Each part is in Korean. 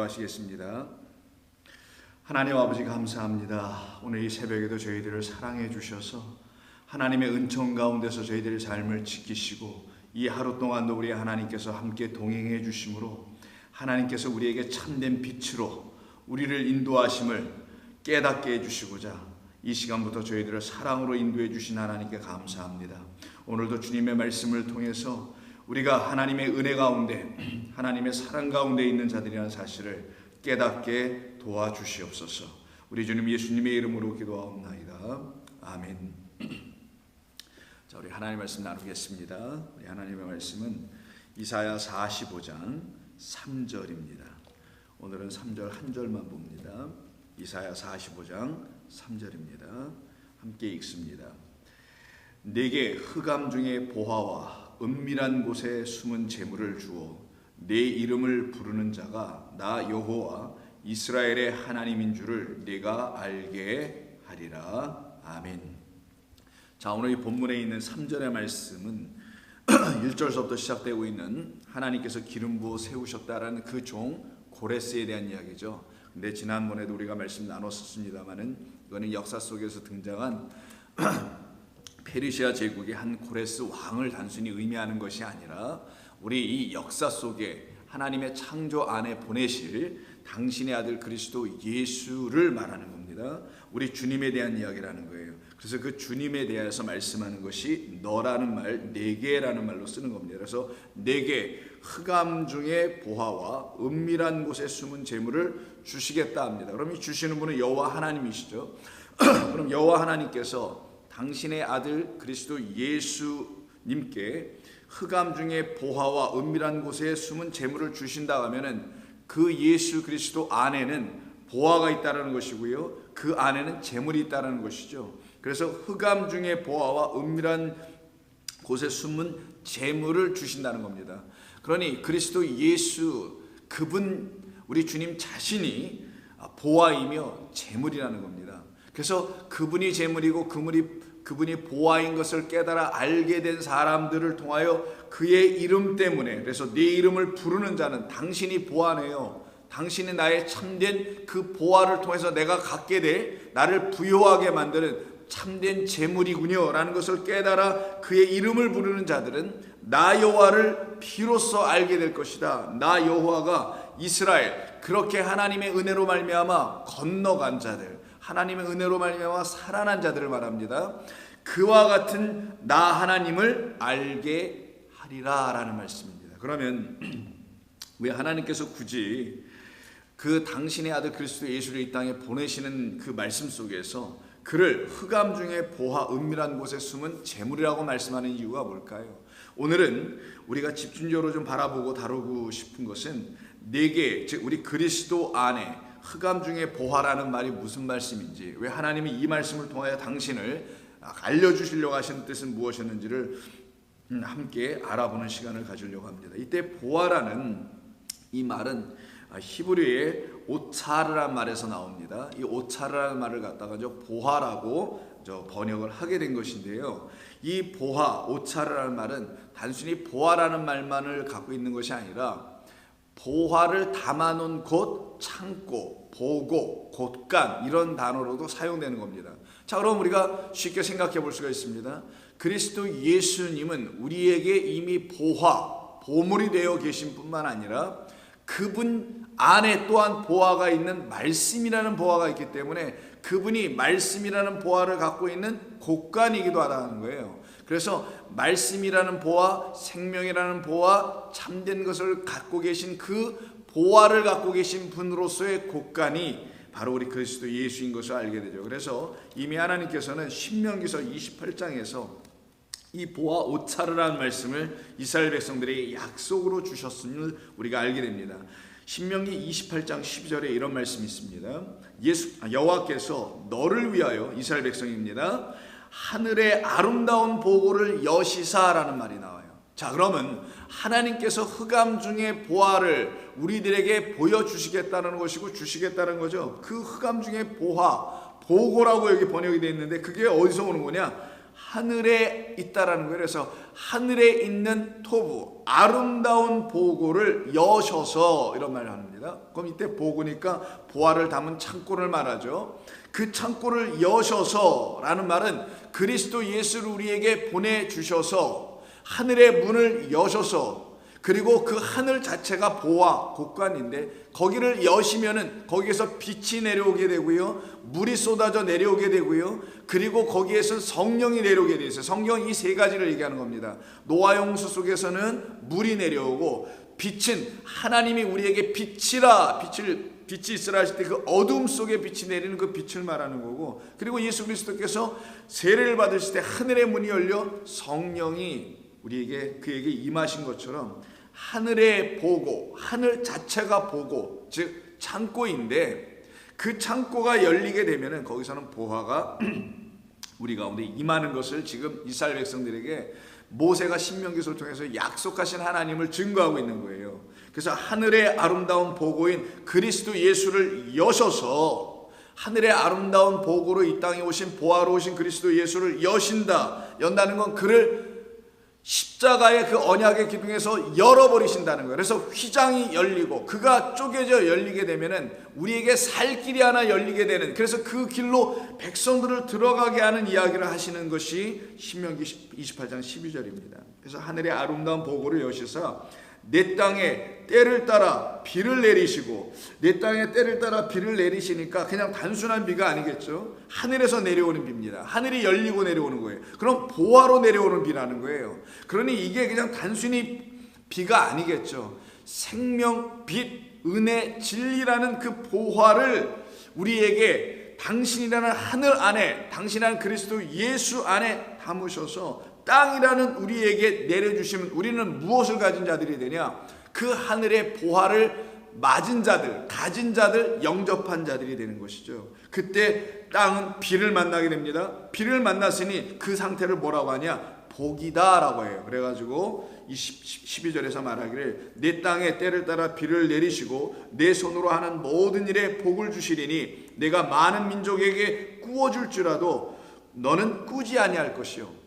기도하시겠습니다. 하나님 아버지 감사합니다. 오늘 이 새벽에도 저희들을 사랑해 주셔서 하나님의 은총 가운데서 저희들의 삶을 지키시고 이 하루 동안도 우리 하나님께서 함께 동행해 주심으로 하나님께서 우리에게 참된 빛으로 우리를 인도하심을 깨닫게 해주시고자 이 시간부터 저희들을 사랑으로 인도해 주신 하나님께 감사합니다. 오늘도 주님의 말씀을 통해서 우리가 하나님의 은혜 가운데 하나님의 사랑 가운데 있는 자들이라는 사실을 깨닫게 도와주시옵소서. 우리 주님 예수님의 이름으로 기도하옵나이다. 아멘. 자, 우리 하나님의 말씀 나누겠습니다. 우리 하나님의 말씀은 이사야 45장 3절입니다. 오늘은 3절 한 절만 봅니다. 이사야 45장 3절입니다. 함께 읽습니다. 내게 흑암 중에 보화와 은밀한 곳에 숨은 재물을 주어 내 이름을 부르는 자가 나 여호와 이스라엘의 하나님인 줄을 내가 알게 하리라. 아멘. 자, 오늘 이 본문에 있는 3절의 말씀은 1절서부터 시작되고 있는 하나님께서 기름 부어 세우셨다라는 그 종 고레스에 대한 이야기죠. 근데 지난번에도 우리가 말씀 나눴었습니다만은 이거는 역사 속에서 등장한 페르시아 제국의 한 고레스 왕을 단순히 의미하는 것이 아니라 우리 이 역사 속에 하나님의 창조 안에 보내실 당신의 아들 그리스도 예수를 말하는 겁니다. 우리 주님에 대한 이야기라는 거예요. 그래서 그 주님에 대해서 말씀하는 것이 너라는 말, 내게라는 말로 쓰는 겁니다. 그래서 내게 흑암 중에 보화와 은밀한 곳에 숨은 재물을 주시겠다 합니다. 그럼 이 주시는 분은 여호와 하나님이시죠. 그럼 여호와 하나님께서 당신의 아들 그리스도 예수님께 흑암 중에 보화와 은밀한 곳에 숨은 재물을 주신다 하면은 그 예수 그리스도 안에는 보화가 있다라는 것이고요. 그 안에는 재물이 있다라는 것이죠. 그래서 흑암 중에 보화와 은밀한 곳에 숨은 재물을 주신다는 겁니다. 그러니 그리스도 예수 그분 우리 주님 자신이 보화이며 재물이라는 겁니다. 그래서 그분이 재물이고 그분이 보화인 것을 깨달아 알게 된 사람들을 통하여 그의 이름 때문에 그래서 네 이름을 부르는 자는 당신이 보화네요. 당신이 나의 참된 그 보화를 통해서 내가 갖게 될 나를 부요하게 만드는 참된 재물이군요 라는 것을 깨달아 그의 이름을 부르는 자들은 나 여호와를 비로소 알게 될 것이다. 나 여호와가 이스라엘 그렇게 하나님의 은혜로 말미암아 건너간 자들 하나님의 은혜로 말미암아 살아난 자들을 말합니다. 그와 같은 나 하나님을 알게 하리라 라는 말씀입니다. 그러면 왜 하나님께서 굳이 그 당신의 아들 그리스도 예수를 이 땅에 보내시는 그 말씀 속에서 그를 흑암 중에 보화 은밀한 곳에 숨은 재물이라고 말씀하는 이유가 뭘까요? 오늘은 우리가 집중적으로 좀 바라보고 다루고 싶은 것은 내게 즉 우리 그리스도 안에 흑암 중에 보화라는 말이 무슨 말씀인지 왜 하나님이 이 말씀을 통하여 당신을 알려주시려고 하시는 뜻은 무엇이었는지를 함께 알아보는 시간을 가지려고 합니다. 이때 보화라는 이 말은 히브리어의 오차르라는 말에서 나옵니다. 이 오차르라는 말을 갖다가 보화라고 번역을 하게 된 것인데요. 이 보화, 오차르라는 말은 단순히 보화라는 말만을 갖고 있는 것이 아니라 보화를 담아놓은 곳, 창고, 보고, 곳간 이런 단어로도 사용되는 겁니다. 자, 그럼 우리가 쉽게 생각해 볼 수가 있습니다. 그리스도 예수님은 우리에게 이미 보화, 보물이 되어 계신 뿐만 아니라 그분 안에 또한 보화가 있는 말씀이라는 보화가 있기 때문에 그분이 말씀이라는 보화를 갖고 있는 곳간이기도 하다는 거예요. 그래서 말씀이라는 보화, 생명이라는 보화, 참된 것을 갖고 계신 그 보화를 갖고 계신 분으로서의 곳간이 바로 우리 그리스도 예수인 것을 알게 되죠. 그래서 이미 하나님께서는 신명기서 28장에서 이 보화 오차르라는 말씀을 이스라엘 백성들에게 약속으로 주셨음을 우리가 알게 됩니다. 신명기 28장 12절에 이런 말씀이 있습니다. 여호와께서 너를 위하여 이스라엘 백성입니다. 하늘의 아름다운 보고를 여시사라는 말이 나와요. 자, 그러면 하나님께서 흑암 중에 보화를 우리들에게 보여주시겠다는 것이고 주시겠다는 거죠. 그 흑암 중에 보화, 보고라고 여기 번역이 되어 있는데 그게 어디서 오는 거냐? 하늘에 있다라는 거예요. 그래서 하늘에 있는 토부, 아름다운 보고를 여셔서, 이런 말을 합니다. 그럼 이때 보고니까 보화를 담은 창고를 말하죠. 그 창고를 여셔서 라는 말은 그리스도 예수를 우리에게 보내주셔서 하늘의 문을 여셔서, 그리고 그 하늘 자체가 보화, 곳간인데 거기를 여시면은 거기에서 빛이 내려오게 되고요, 물이 쏟아져 내려오게 되고요, 그리고 거기에서 성령이 내려오게 되어 있어요. 성경 이 세 가지를 얘기하는 겁니다. 노아 홍수 속에서는 물이 내려오고, 빛은 하나님이 우리에게 빛이라, 빛이 있으라 하실 때 그 어둠 속에 빛이 내리는 그 빛을 말하는 거고, 그리고 예수 그리스도께서 세례를 받으실 때 하늘의 문이 열려 성령이 그에게 임하신 것처럼 하늘의 보고, 하늘 자체가 보고, 즉 창고인데, 그 창고가 열리게 되면은 거기서는 보화가 우리 가운데 임하는 것을 지금 이스라엘 백성들에게 모세가 신명기서를 통해서 약속하신 하나님을 증거하고 있는 거예요. 그래서 하늘의 아름다운 보고인 그리스도 예수를 여셔서, 하늘의 아름다운 보고로 이 땅에 오신, 보화로 오신 그리스도 예수를 연다는 건 그를 십자가의 그 언약의 기둥에서 열어버리신다는 거예요. 그래서 휘장이 열리고 그가 쪼개져 열리게 되면은 우리에게 살 길이 하나 열리게 되는, 그래서 그 길로 백성들을 들어가게 하는 이야기를 하시는 것이 신명기 28장 12절입니다. 그래서 하늘의 아름다운 보고를 여시사 내 땅에 때를 따라 비를 내리시고, 내 땅에 때를 따라 비를 내리시니까 그냥 단순한 비가 아니겠죠. 하늘에서 내려오는 비입니다. 하늘이 열리고 내려오는 거예요. 그럼 보화로 내려오는 비라는 거예요. 그러니 이게 그냥 단순히 비가 아니겠죠. 생명, 빛, 은혜, 진리라는 그 보화를 우리에게 당신이라는 하늘 안에, 당신이라는 그리스도 예수 안에 담으셔서 땅이라는 우리에게 내려주시면 우리는 무엇을 가진 자들이 되냐? 그 하늘의 보화를 맞은 자들, 가진 자들, 영접한 자들이 되는 것이죠. 그때 땅은 비를 만나게 됩니다. 비를 만났으니 그 상태를 뭐라고 하냐? 복이다 라고 해요. 그래가지고 12절에서 말하기를 내 땅에 때를 따라 비를 내리시고 내 손으로 하는 모든 일에 복을 주시리니 내가 많은 민족에게 꾸어줄지라도 너는 꾸지 아니할 것이요.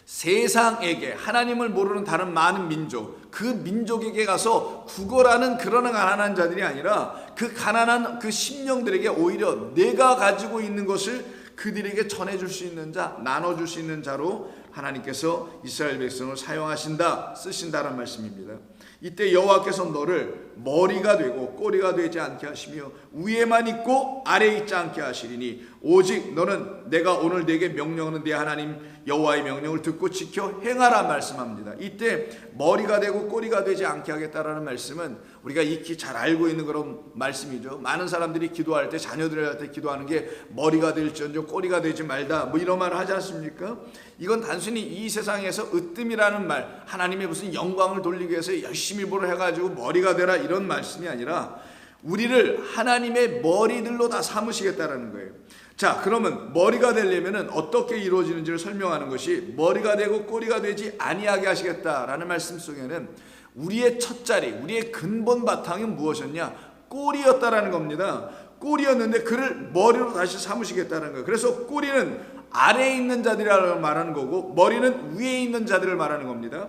세상에게, 하나님을 모르는 다른 많은 민족, 그 민족에게 가서 구걸하는 그런 가난한 자들이 아니라 그 가난한 그 심령들에게 오히려 내가 가지고 있는 것을 그들에게 전해줄 수 있는 자, 나눠줄 수 있는 자로 하나님께서 이스라엘 백성을 사용하신다, 쓰신다는 말씀입니다. 이때 여호와께서 너를 머리가 되고 꼬리가 되지 않게 하시며 위에만 있고 아래에 있지 않게 하시리니 오직 너는 내가 오늘 내게 명령하는 내 하나님 여호와의 명령을 듣고 지켜 행하라 말씀합니다. 이때 머리가 되고 꼬리가 되지 않게 하겠다라는 말씀은 우리가 익히 잘 알고 있는 그런 말씀이죠. 많은 사람들이 기도할 때, 자녀들을 할 때 기도하는 게 머리가 될지언정 꼬리가 되지 말다, 뭐 이런 말을 하지 않습니까? 이건 단순히 이 세상에서 으뜸이라는 말, 하나님의 무슨 영광을 돌리기 위해서 열심히 뭘 해가지고 머리가 되라, 이런 말씀이 아니라 우리를 하나님의 머리들로 다 삼으시겠다라는 거예요. 자, 그러면 머리가 되려면 어떻게 이루어지는지를 설명하는 것이, 머리가 되고 꼬리가 되지 아니하게 하시겠다라는 말씀 속에는 우리의 첫자리, 우리의 근본 바탕이 무엇이었냐? 꼬리였다라는 겁니다. 꼬리였는데 그를 머리로 다시 삼으시겠다는 거예요. 그래서 꼬리는 아래에 있는 자들이라고 말하는 거고 머리는 위에 있는 자들을 말하는 겁니다.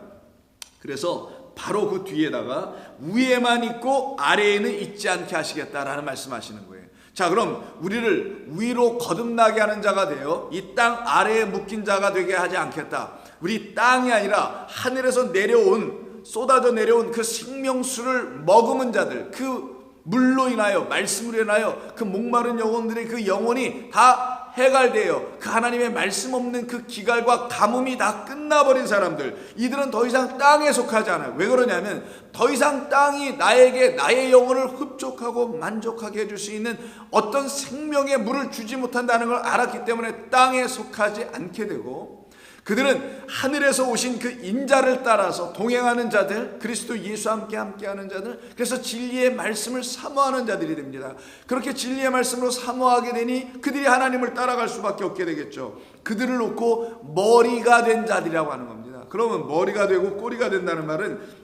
그래서 바로 그 뒤에다가 위에만 있고 아래에는 있지 않게 하시겠다라는 말씀하시는 거예요. 자, 그럼 우리를 위로 거듭나게 하는 자가 되어 이 땅 아래에 묶인 자가 되게 하지 않겠다. 우리 땅이 아니라 하늘에서 내려온, 쏟아져 내려온 그 생명수를 머금은 자들, 그 물로 인하여, 말씀으로 인하여 그 목마른 영혼들의 그 영혼이 다 해갈되어 그 하나님의 말씀 없는 그 기갈과 가뭄이 다 끝나버린 사람들, 이들은 더 이상 땅에 속하지 않아요. 왜 그러냐면 더 이상 땅이 나에게 나의 영혼을 흡족하고 만족하게 해줄 수 있는 어떤 생명의 물을 주지 못한다는 걸 알았기 때문에 땅에 속하지 않게 되고, 그들은 하늘에서 오신 그 인자를 따라서 동행하는 자들, 그리스도 예수와 함께하는 자들, 그래서 진리의 말씀을 사모하는 자들이 됩니다. 그렇게 진리의 말씀으로 사모하게 되니 그들이 하나님을 따라갈 수밖에 없게 되겠죠. 그들을 놓고 머리가 된 자들이라고 하는 겁니다. 그러면 머리가 되고 꼬리가 된다는 말은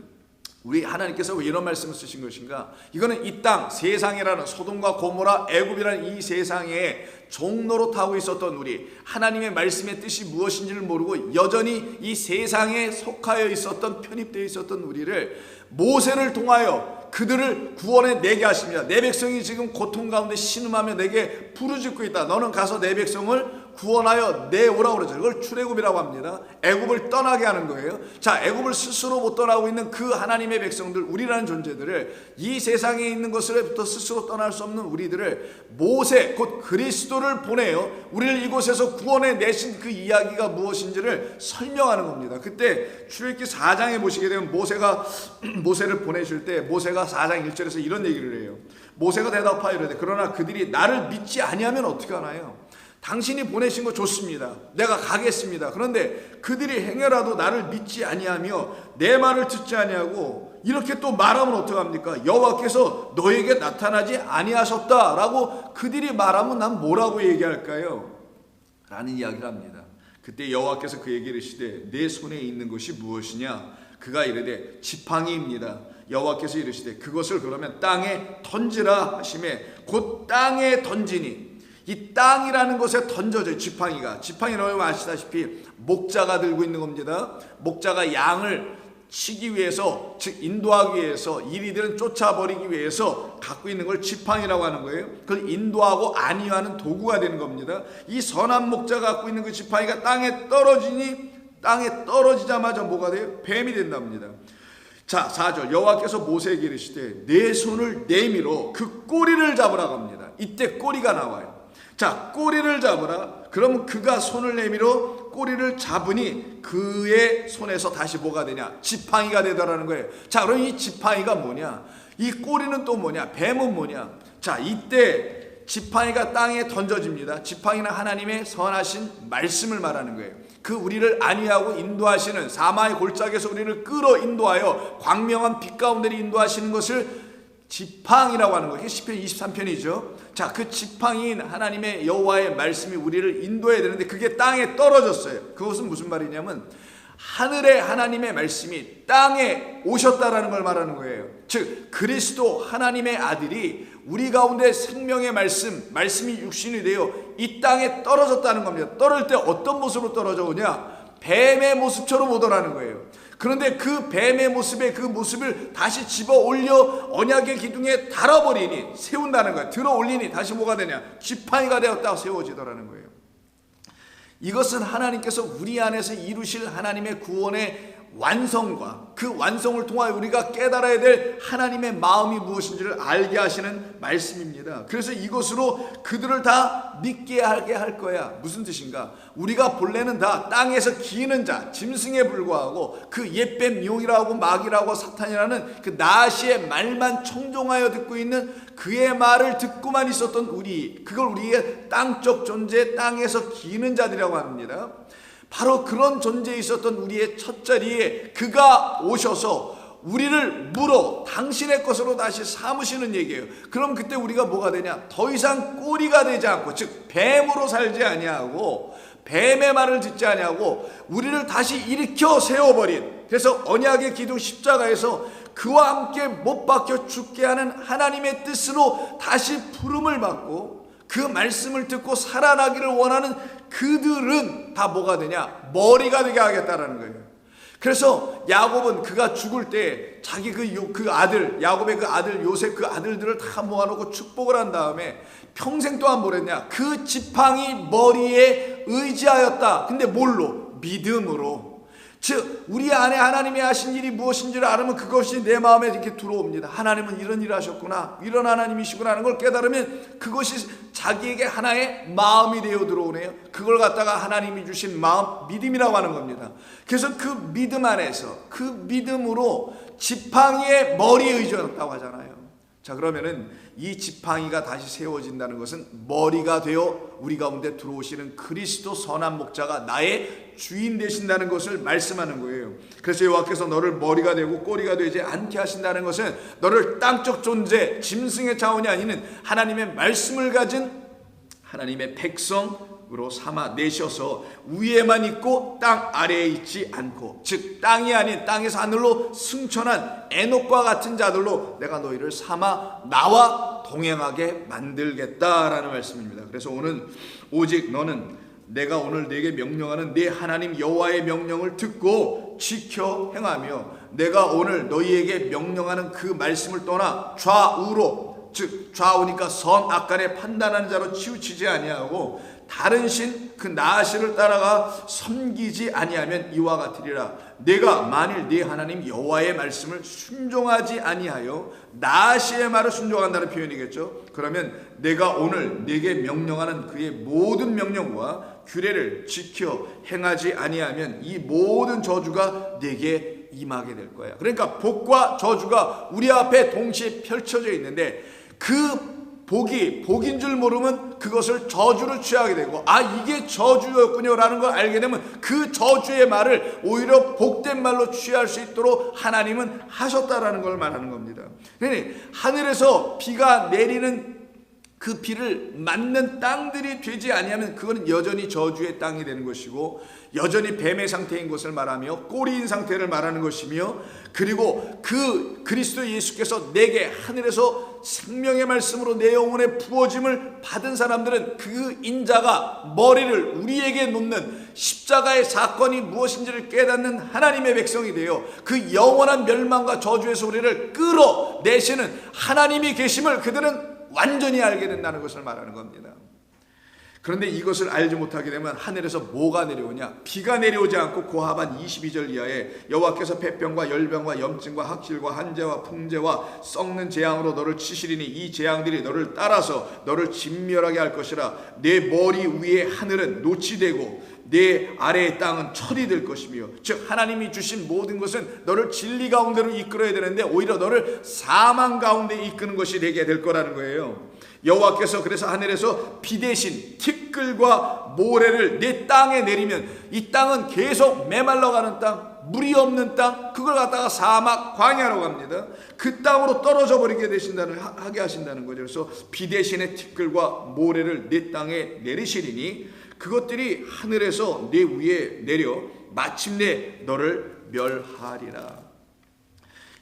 우리 하나님께서 왜 이런 말씀을 쓰신 것인가? 이거는 이 땅, 세상이라는 소돔과 고모라, 애굽이라는 이 세상에 종로로 타고 있었던 우리, 하나님의 말씀의 뜻이 무엇인지를 모르고 여전히 이 세상에 속하여 있었던, 편입되어 있었던 우리를 모세를 통하여 그들을 구원해 내게 하십니다. 내 백성이 지금 고통 가운데 신음하며 내게 부르짖고 있다. 너는 가서 내 백성을 구원하여 내오라고 그러죠. 그걸 출애굽이라고 합니다. 애굽을 떠나게 하는 거예요. 자, 애굽을 스스로 못 떠나고 있는 그 하나님의 백성들, 우리라는 존재들을, 이 세상에 있는 것으로부터 스스로 떠날 수 없는 우리들을 모세, 곧 그리스도를 보내요. 우리를 이곳에서 구원해 내신 그 이야기가 무엇인지를 설명하는 겁니다. 그때 출애굽기 4장에 보시게 되면 모세를 보내실 때 모세가 4장 1절에서 이런 얘기를 해요. 모세가 대답하여 이르되 그러나 그들이 나를 믿지 아니하면 어떻게 하나요? 당신이 보내신 거 좋습니다. 내가 가겠습니다. 그런데 그들이 행여라도 나를 믿지 아니하며 내 말을 듣지 아니하고 이렇게 또 말하면 어떡합니까? 여호와께서 너에게 나타나지 아니하셨다라고 그들이 말하면 난 뭐라고 얘기할까요? 라는 이야기를 합니다. 그때 여호와께서 그에게 이르시되 내 손에 있는 것이 무엇이냐? 그가 이르되 지팡이입니다. 여호와께서 이르시되 그것을 그러면 땅에 던지라 하시매 곧 땅에 던지니, 이 땅이라는 것에 던져져요. 지팡이라고 아시다시피 목자가 들고 있는 겁니다. 목자가 양을 치기 위해서, 즉 인도하기 위해서, 이리들은 쫓아버리기 위해서 갖고 있는 걸 지팡이라고 하는 거예요. 그걸 인도하고 안위하는 도구가 되는 겁니다. 이 선한 목자가 갖고 있는 그 지팡이가 땅에 떨어지니, 땅에 떨어지자마자 뭐가 돼요? 뱀이 된답니다. 자, 4절 여호와께서 모세에게 이르시되 내 손을 내밀어 그 꼬리를 잡으라고 합니다. 이때 꼬리가 나와요. 자, 꼬리를 잡으라. 그러면 그가 손을 내밀어 꼬리를 잡으니 그의 손에서 다시 뭐가 되냐? 지팡이가 되더라는 거예요. 자, 그럼 이 지팡이가 뭐냐? 이 꼬리는 또 뭐냐? 뱀은 뭐냐? 자, 이때 지팡이가 땅에 던져집니다. 지팡이는 하나님의 선하신 말씀을 말하는 거예요. 그 우리를 안위하고 인도하시는, 사마의 골짜기에서 우리를 끌어 인도하여 광명한 빛 가운데 인도하시는 것을 지팡이라고 하는 거예요. 시편 23편이죠. 자, 그 지팡이인 하나님의 여호와의 말씀이 우리를 인도해야 되는데 그게 땅에 떨어졌어요. 그것은 무슨 말이냐면 하늘의 하나님의 말씀이 땅에 오셨다라는 걸 말하는 거예요. 즉 그리스도 하나님의 아들이 우리 가운데 생명의 말씀이 육신이 되어 이 땅에 떨어졌다는 겁니다. 떨어질 때 어떤 모습으로 떨어져 오냐? 뱀의 모습처럼 오더라는 거예요. 그런데 그 뱀의 모습에 그 모습을 다시 집어 올려 언약의 기둥에 달아버리니, 세운다는 거예요. 들어 올리니 다시 뭐가 되냐? 지팡이가 되었다고 세워지더라는 거예요. 이것은 하나님께서 우리 안에서 이루실 하나님의 구원의 완성과 그 완성을 통하여 우리가 깨달아야 될 하나님의 마음이 무엇인지를 알게 하시는 말씀입니다. 그래서 이것으로 그들을 다 믿게 하게 할 거야. 무슨 뜻인가? 우리가 본래는 다 땅에서 기는 자, 짐승에 불과하고 그 옛뱀 용이라고 마귀라고 사탄이라는 그 나시의 말만 청종하여 듣고 있는 그의 말을 듣고만 있었던 우리, 그걸 우리의 땅적 존재, 땅에서 기는 자들이라고 합니다. 바로 그런 존재에 있었던 우리의 첫자리에 그가 오셔서 우리를 물어 당신의 것으로 다시 삼으시는 얘기예요. 그럼 그때 우리가 뭐가 되냐? 더 이상 꼬리가 되지 않고, 즉 뱀으로 살지 아니하고 뱀의 말을 듣지 아니하고 우리를 다시 일으켜 세워버린, 그래서 언약의 기둥 십자가에서 그와 함께 못 박혀 죽게 하는 하나님의 뜻으로 다시 부름을 받고 그 말씀을 듣고 살아나기를 원하는 그들은 다 뭐가 되냐? 머리가 되게 하겠다라는 거예요. 그래서 야곱은 그가 죽을 때 자기 그 아들, 야곱의 그 아들 요셉 그 아들들을 다 모아놓고 축복을 한 다음에 평생 동안 뭐랬냐? 그 지팡이 머리에 의지하였다. 근데 뭘로? 믿음으로. 즉 우리 안에 하나님이 하신 일이 무엇인지를 알으면 그것이 내 마음에 이렇게 들어옵니다. 하나님은 이런 일을 하셨구나, 이런 하나님이시구나 하는 걸 깨달으면 그것이 자기에게 하나의 마음이 되어 들어오네요. 그걸 갖다가 하나님이 주신 마음, 믿음이라고 하는 겁니다. 그래서 그 믿음 안에서, 그 믿음으로 지팡이의 머리에 의존했다고 하잖아요. 자, 그러면은 이 지팡이가 다시 세워진다는 것은 머리가 되어 우리 가운데 들어오시는 그리스도 선한 목자가 나의 주인 되신다는 것을 말씀하는 거예요. 그래서 여호와께서 너를 머리가 되고 꼬리가 되지 않게 하신다는 것은 너를 땅적 존재, 짐승의 차원이 아닌 하나님의 말씀을 가진 하나님의 백성, 손으로 삼아 내셔서 위에만 있고 땅 아래에 있지 않고, 즉 땅이 아닌 땅에서 하늘로 승천한 에녹과 같은 자들로 내가 너희를 삼아 나와 동행하게 만들겠다라는 말씀입니다. 그래서 오늘 오직 너는 내가 오늘 네게 명령하는 네 하나님 여호와의 명령을 듣고 지켜 행하며, 내가 오늘 너희에게 명령하는 그 말씀을 떠나 좌우로, 즉 좌우니까 선악간에 판단하는 자로 치우치지 아니하고 다른 신 그 나아신을 따라가 섬기지 아니하면 이와 같으리라. 내가 만일 네 하나님 여호와의 말씀을 순종하지 아니하여, 나아신의 말을 순종한다는 표현이겠죠. 그러면 내가 오늘 네게 명령하는 그의 모든 명령과 규례를 지켜 행하지 아니하면 이 모든 저주가 네게 임하게 될 거야. 그러니까 복과 저주가 우리 앞에 동시에 펼쳐져 있는데, 그 복인 줄 모르면 그것을 저주로 취하게 되고, 아 이게 저주였군요 라는 걸 알게 되면 그 저주의 말을 오히려 복된 말로 취할 수 있도록 하나님은 하셨다라는 걸 말하는 겁니다. 그러니 하늘에서 비가 내리는 그 비를 맞는 땅들이 되지 아니하면 그거는 여전히 저주의 땅이 되는 것이고, 여전히 뱀의 상태인 것을 말하며 꼬리인 상태를 말하는 것이며, 그리고 그 그리스도 예수께서 내게 하늘에서 생명의 말씀으로 내 영혼에 부어짐을 받은 사람들은 그 인자가 머리를 우리에게 놓는 십자가의 사건이 무엇인지를 깨닫는 하나님의 백성이 되어 그 영원한 멸망과 저주에서 우리를 끌어내시는 하나님이 계심을 그들은 완전히 알게 된다는 것을 말하는 겁니다. 그런데 이것을 알지 못하게 되면 하늘에서 뭐가 내려오냐? 비가 내려오지 않고 고하반 22절 이하에 여호와께서 폐병과 열병과 염증과 학질과 한재와 풍재와 썩는 재앙으로 너를 치시리니 이 재앙들이 너를 따라서 너를 진멸하게 할 것이라. 내 머리 위에 하늘은 노치 되고 내 아래의 땅은 철이 될 것이며, 즉 하나님이 주신 모든 것은 너를 진리 가운데로 이끌어야 되는데 오히려 너를 사망 가운데 이끄는 것이 되게 될 거라는 거예요. 여호와께서 그래서 하늘에서 비 대신 티끌과 모래를 내 땅에 내리면 이 땅은 계속 메말라가는 땅, 물이 없는 땅, 그걸 갖다가 사막 광야라고 합니다. 그 땅으로 떨어져 버리게 하게 하신다는 거죠. 그래서 비 대신에 티끌과 모래를 내 땅에 내리시리니 그것들이 하늘에서 내 위에 내려 마침내 너를 멸하리라.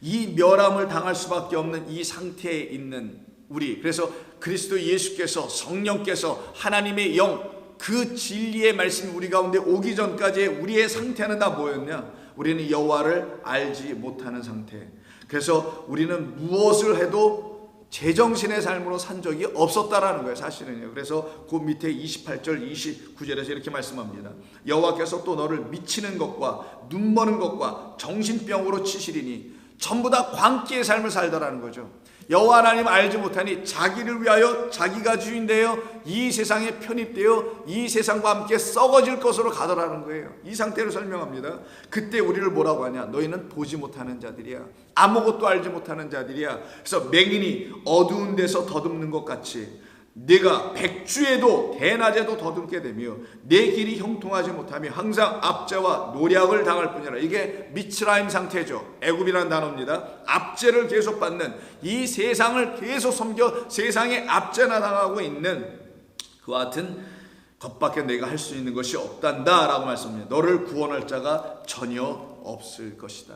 이 멸함을 당할 수밖에 없는 이 상태에 있는 우리, 그래서 그리스도 예수께서, 성령께서, 하나님의 영, 그 진리의 말씀이 우리 가운데 오기 전까지의 우리의 상태는 다 뭐였냐? 우리는 여호와를 알지 못하는 상태. 그래서 우리는 무엇을 해도 제정신의 삶으로 산 적이 없었다라는 거예요, 사실은요. 그래서 그 밑에 28절 29절에서 이렇게 말씀합니다. 여호와께서 또 너를 미치는 것과 눈머는 것과 정신병으로 치시리니, 전부 다 광기의 삶을 살더라는 거죠. 여호와 하나님 알지 못하니 자기를 위하여 자기가 주인되어 이 세상에 편입되어 이 세상과 함께 썩어질 것으로 가더라는 거예요. 이 상태를 설명합니다. 그때 우리를 뭐라고 하냐? 너희는 보지 못하는 자들이야, 아무것도 알지 못하는 자들이야. 그래서 맹인이 어두운 데서 더듬는 것 같이 네가 백주에도 대낮에도 더듬게 되며 내 길이 형통하지 못하며 항상 압제와 노략을 당할 뿐이라. 이게 미츠라임 상태죠. 애굽이라는 단어입니다. 압제를 계속 받는, 이 세상을 계속 섬겨 세상에 압제나 당하고 있는 그와 같은 것밖에 내가 할 수 있는 것이 없단다 라고 말씀합니다. 너를 구원할 자가 전혀 없을 것이다.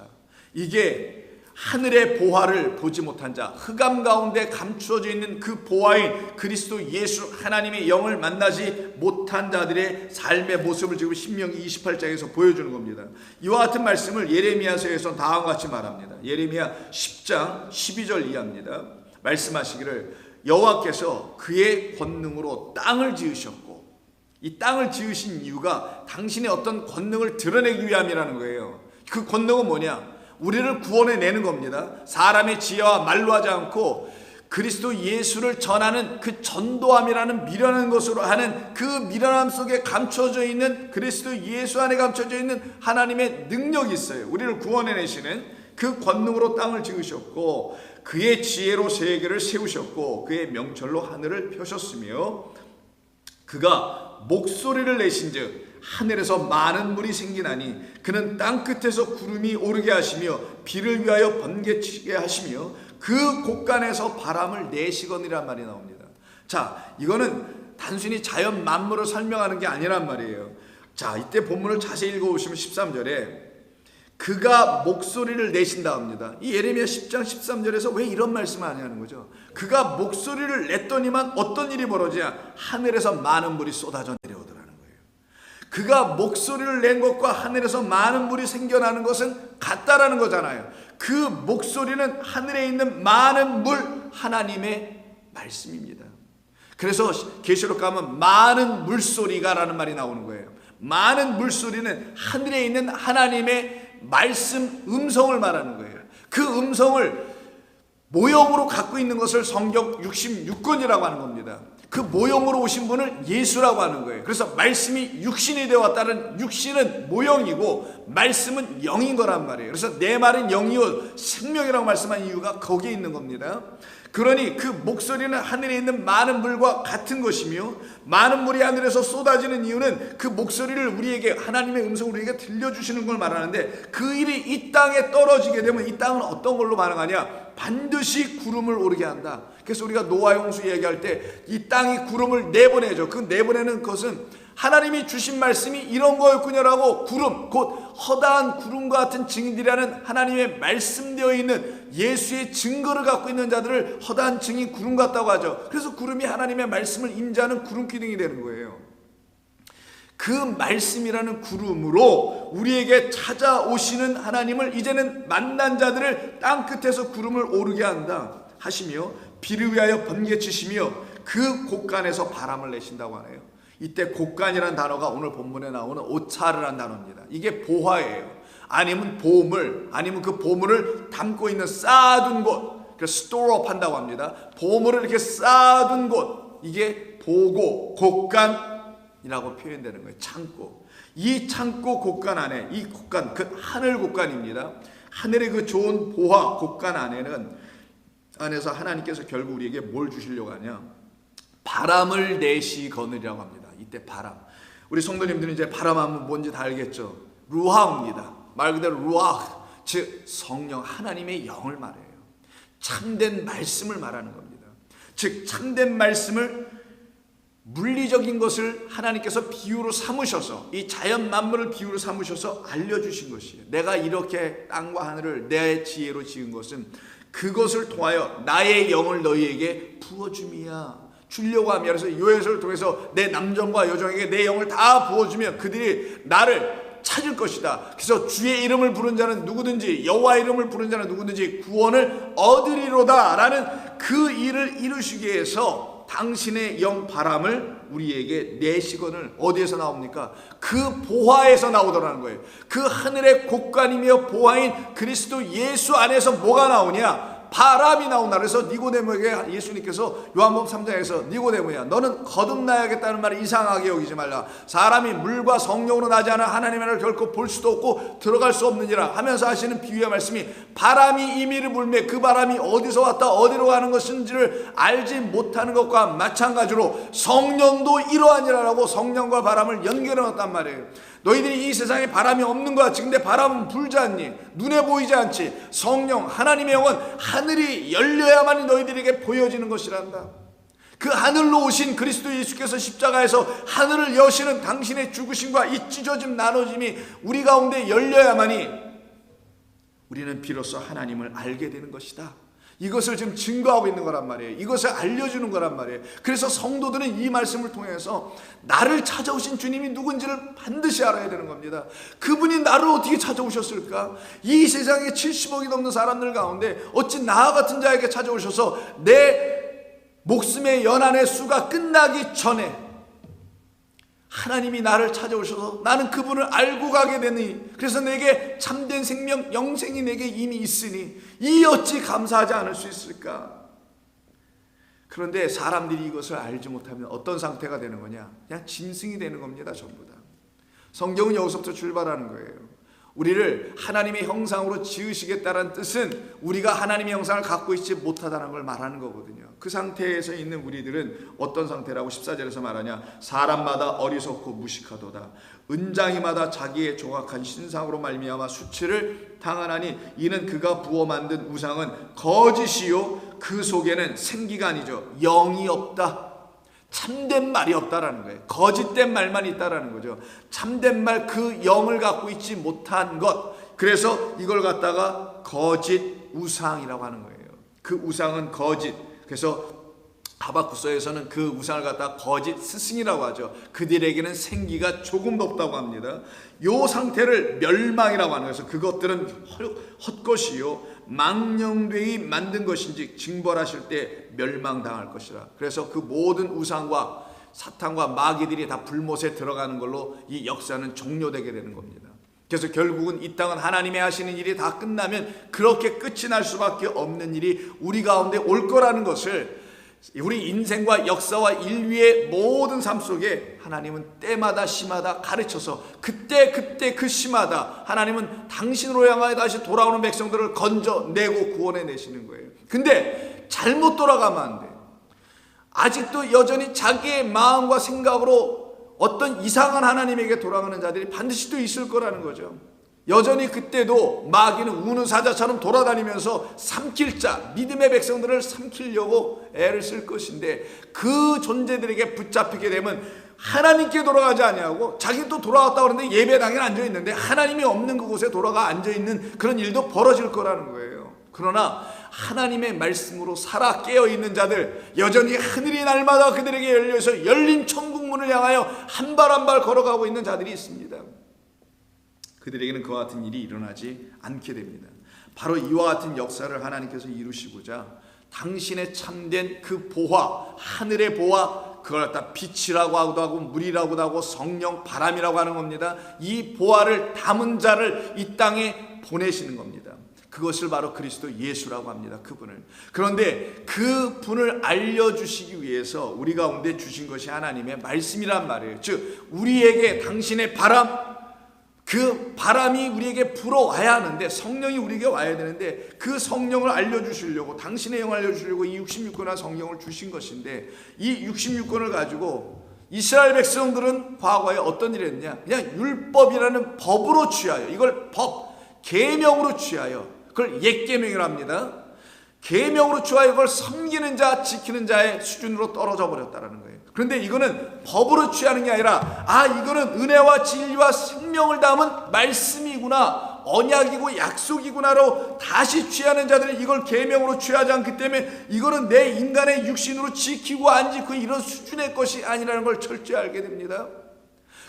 이게 하늘의 보화를 보지 못한 자, 흑암 가운데 감추어져 있는 그 보화인 그리스도 예수 하나님의 영을 만나지 못한 자들의 삶의 모습을 지금 신명기 28장에서 보여주는 겁니다. 이와 같은 말씀을 예레미야서에서 다음과 같이 말합니다. 예레미야 10장 12절 이하입니다. 말씀하시기를 여호와께서 그의 권능으로 땅을 지으셨고, 이 땅을 지으신 이유가 당신의 어떤 권능을 드러내기 위함이라는 거예요. 그 권능은 뭐냐? 우리를 구원해내는 겁니다. 사람의 지혜와 말로 하지 않고 그리스도 예수를 전하는 그 전도함이라는 미련한 것으로 하는 그 미련함 속에 감춰져 있는 그리스도 예수 안에 감춰져 있는 하나님의 능력이 있어요. 우리를 구원해내시는 그 권능으로 땅을 지으셨고, 그의 지혜로 세계를 세우셨고, 그의 명철로 하늘을 펴셨으며, 그가 목소리를 내신즉 하늘에서 많은 물이 생기나니 그는 땅끝에서 구름이 오르게 하시며 비를 위하여 번개치게 하시며 그 곳간에서 바람을 내시거니란 말이 나옵니다. 자, 이거는 단순히 자연 만물을 설명하는 게 아니란 말이에요. 자, 이때 본문을 자세히 읽어보시면 13절에 그가 목소리를 내신다 합니다. 이 예레미야 10장 13절에서 왜 이런 말씀을 하냐는 거죠. 그가 목소리를 냈더니만 어떤 일이 벌어지냐? 하늘에서 많은 물이 쏟아져 내려오더라는 거예요. 그가 목소리를 낸 것과 하늘에서 많은 물이 생겨나는 것은 같다라는 거잖아요. 그 목소리는 하늘에 있는 많은 물, 하나님의 말씀입니다. 그래서 계시록 가면 많은 물소리가 라는 말이 나오는 거예요. 많은 물소리는 하늘에 있는 하나님의 말씀, 음성을 말하는 거예요. 그 음성을 모형으로 갖고 있는 것을 성경 66권이라고 하는 겁니다. 그 모형으로 오신 분을 예수라고 하는 거예요. 그래서 말씀이 육신이 되었다는 육신은 모형이고 말씀은 영인 거란 말이에요. 그래서 내 말은 영이요 생명이라고 말씀한 이유가 거기에 있는 겁니다. 그러니 그 목소리는 하늘에 있는 많은 물과 같은 것이며 많은 물이 하늘에서 쏟아지는 이유는 그 목소리를 우리에게 하나님의 음성을 우리에게 들려주시는 걸 말하는데 그 일이 이 땅에 떨어지게 되면 이 땅은 어떤 걸로 반응하냐? 반드시 구름을 오르게 한다. 그래서 우리가 노아 홍수 얘기할 때 이 땅이 구름을 내보내죠. 그 내보내는 것은 하나님이 주신 말씀이 이런 거였군요라고 구름, 곧 허다한 구름과 같은 증인들이라는 하나님의 말씀되어 있는 예수의 증거를 갖고 있는 자들을 허다한 증인 구름 같다고 하죠. 그래서 구름이 하나님의 말씀을 임재하는 구름 기둥이 되는 거예요. 그 말씀이라는 구름으로 우리에게 찾아오시는 하나님을 이제는 만난 자들을 땅끝에서 구름을 오르게 한다 하시며 비를 위하여 번개치시며 그 곳간에서 바람을 내신다고 하네요. 이때 곳간이라는 단어가 오늘 본문에 나오는 오차르라는 단어입니다. 이게 보화예요. 아니면 보물, 아니면 그 보물을 담고 있는 쌓아둔 곳, 그 스토어업 한다고 합니다. 보물을 이렇게 쌓아둔 곳, 이게 보고 곳간이라고 표현되는 거예요. 창고. 이 창고 곳간 안에, 이 곳간, 그 하늘 곳간입니다. 하늘의 그 좋은 보화 곳간 안에서 하나님께서 결국 우리에게 뭘 주시려고 하냐? 바람을 내시거느리라고 합니다. 이때 바람. 우리 성도님들은 이제 바람하면 뭔지 다 알겠죠? 루아입니다. 말 그대로 루아, 즉 성령, 하나님의 영을 말해요. 참된 말씀을 말하는 겁니다. 즉 참된 말씀을 물리적인 것을 하나님께서 비유로 삼으셔서 이 자연 만물을 비유로 삼으셔서 알려주신 것이에요. 내가 이렇게 땅과 하늘을 내 지혜로 지은 것은 그것을 통하여 나의 영을 너희에게 부어줌이야. 주려고 하며, 그래서 요해서를 통해서 내 남정과 여정에게 내 영을 다 부어주면 그들이 나를 찾을 것이다. 그래서 주의 이름을 부른 자는 누구든지, 여호와 이름을 부른 자는 누구든지 구원을 얻으리로다 라는 그 일을 이루시기 위해서 당신의 영 바람을 우리에게 내시거늘. 어디에서 나옵니까? 그 보화에서 나오더라는 거예요. 그 하늘의 곳간이며 보화인 그리스도 예수 안에서 뭐가 나오냐? 바람이 나온다. 그래서 니고데모에게 예수님께서 요한복음 3장에서 니고데모야, 너는 거듭나야겠다는 말을 이상하게 여기지 말라. 사람이 물과 성령으로 나지 않아 하나님의 나라를 결코 볼 수도 없고 들어갈 수 없느니라 하면서 하시는 비유의 말씀이, 바람이 임의를 불매 그 바람이 어디서 왔다 어디로 가는 것인지를 알지 못하는 것과 마찬가지로 성령도 이러하니라라고 성령과 바람을 연결해 놓았단 말이에요. 너희들이 이 세상에 바람이 없는 것 같지. 근데 바람은 불지 않니? 눈에 보이지 않지. 성령, 하나님의 영은 하늘이 열려야만이 너희들에게 보여지는 것이란다. 그 하늘로 오신 그리스도 예수께서 십자가에서 하늘을 여시는 당신의 죽으심과 이 찢어짐 나눠짐이 우리 가운데 열려야만이 우리는 비로소 하나님을 알게 되는 것이다. 이것을 지금 증거하고 있는 거란 말이에요. 이것을 알려주는 거란 말이에요. 그래서 성도들은 이 말씀을 통해서 나를 찾아오신 주님이 누군지를 반드시 알아야 되는 겁니다. 그분이 나를 어떻게 찾아오셨을까? 이 세상에 70억이 넘는 사람들 가운데 어찌 나 같은 자에게 찾아오셔서 내 목숨의 연한의 수가 끝나기 전에 하나님이 나를 찾아오셔서 나는 그분을 알고 가게 되니, 그래서 내게 참된 생명 영생이 내게 이미 있으니 이 어찌 감사하지 않을 수 있을까? 그런데 사람들이 이것을 알지 못하면 어떤 상태가 되는 거냐? 그냥 짐승이 되는 겁니다. 전부 다. 성경은 여기서부터 출발하는 거예요. 우리를 하나님의 형상으로 지으시겠다는 뜻은 우리가 하나님의 형상을 갖고 있지 못하다는 걸 말하는 거거든요. 그 상태에서 있는 우리들은 어떤 상태라고 14절에서 말하냐? 사람마다 어리석고 무식하도다. 은장이마다 자기의 조각한 신상으로 말미암아 수치를 당하나니 이는 그가 부어 만든 우상은 거짓이요 그 속에는 생기가 아니죠 영이 없다. 참된 말이 없다라는 거예요. 거짓된 말만 있다라는 거죠. 참된 말, 그 영을 갖고 있지 못한 것. 그래서 이걸 갖다가 거짓 우상이라고 하는 거예요. 그 우상은 거짓. 그래서 하박국서에서는 그 우상을 갖다가 거짓 스승이라고 하죠. 그들에게는 생기가 조금도 없다고 합니다. 요 상태를 멸망이라고 하는 거예요. 그것들은 헛것이요 망령되이 만든 것인지 징벌하실 때 멸망당할 것이라. 그래서 그 모든 우상과 사탄과 마귀들이 다 불못에 들어가는 걸로 이 역사는 종료되게 되는 겁니다. 그래서 결국은 이 땅은 하나님의 하시는 일이 다 끝나면 그렇게 끝이 날 수밖에 없는 일이 우리 가운데 올 거라는 것을, 우리 인생과 역사와 인류의 모든 삶 속에 하나님은 때마다 시마다 가르쳐서 그때 그 시마다 하나님은 당신으로 향하여 다시 돌아오는 백성들을 건져내고 구원해 내시는 거예요. 근데 잘못 돌아가면 안 돼요. 아직도 여전히 자기의 마음과 생각으로 어떤 이상한 하나님에게 돌아가는 자들이 반드시 또 있을 거라는 거죠. 여전히 그때도 마귀는 우는 사자처럼 돌아다니면서 삼킬 자, 믿음의 백성들을 삼키려고 애를 쓸 것인데, 그 존재들에게 붙잡히게 되면 하나님께 돌아가지 아니하고 자기는 또 돌아왔다고 그러는데 예배당에 앉아있는데 하나님이 없는 그곳에 돌아가 앉아있는 그런 일도 벌어질 거라는 거예요. 그러나 하나님의 말씀으로 살아 깨어있는 자들, 여전히 하늘이 날마다 그들에게 열려서 열린 천국문을 향하여 한 발 한 발 걸어가고 있는 자들이 있습니다. 그들에게는 그와 같은 일이 일어나지 않게 됩니다. 바로 이와 같은 역사를 하나님께서 이루시고자 당신의 참된 그 보화, 하늘의 보화, 그걸 갖다 빛이라고 하고 물이라고도 하고 성령, 바람이라고 하는 겁니다. 이 보화를 담은 자를 이 땅에 보내시는 겁니다. 그것을 바로 그리스도 예수라고 합니다. 그분을. 그런데 그 분을 알려주시기 위해서 우리 가운데 주신 것이 하나님의 말씀이란 말이에요. 즉 우리에게 당신의 바람, 그 바람이 우리에게 불어와야 하는데, 성령이 우리에게 와야 되는데, 그 성령을 알려주시려고, 당신의 영을 알려주시려고 이 66권의 성령을 주신 것인데, 이 66권을 가지고 이스라엘 백성들은 과거에 어떤 일을 했냐, 그냥 율법이라는 법으로 취하여, 이걸 법, 계명으로 취하여, 그걸 옛계명이라고 합니다. 계명으로 취하여 이걸 섬기는 자, 지키는 자의 수준으로 떨어져 버렸다는 거예요. 그런데 이거는 법으로 취하는 게 아니라, 이거는 은혜와 진리와 생명을 담은 말씀이구나, 언약이고 약속이구나로 다시 취하는 자들이 이걸 계명으로 취하지 않기 때문에 이거는 내 인간의 육신으로 지키고 안 지키고 이런 수준의 것이 아니라는 걸 철저히 알게 됩니다.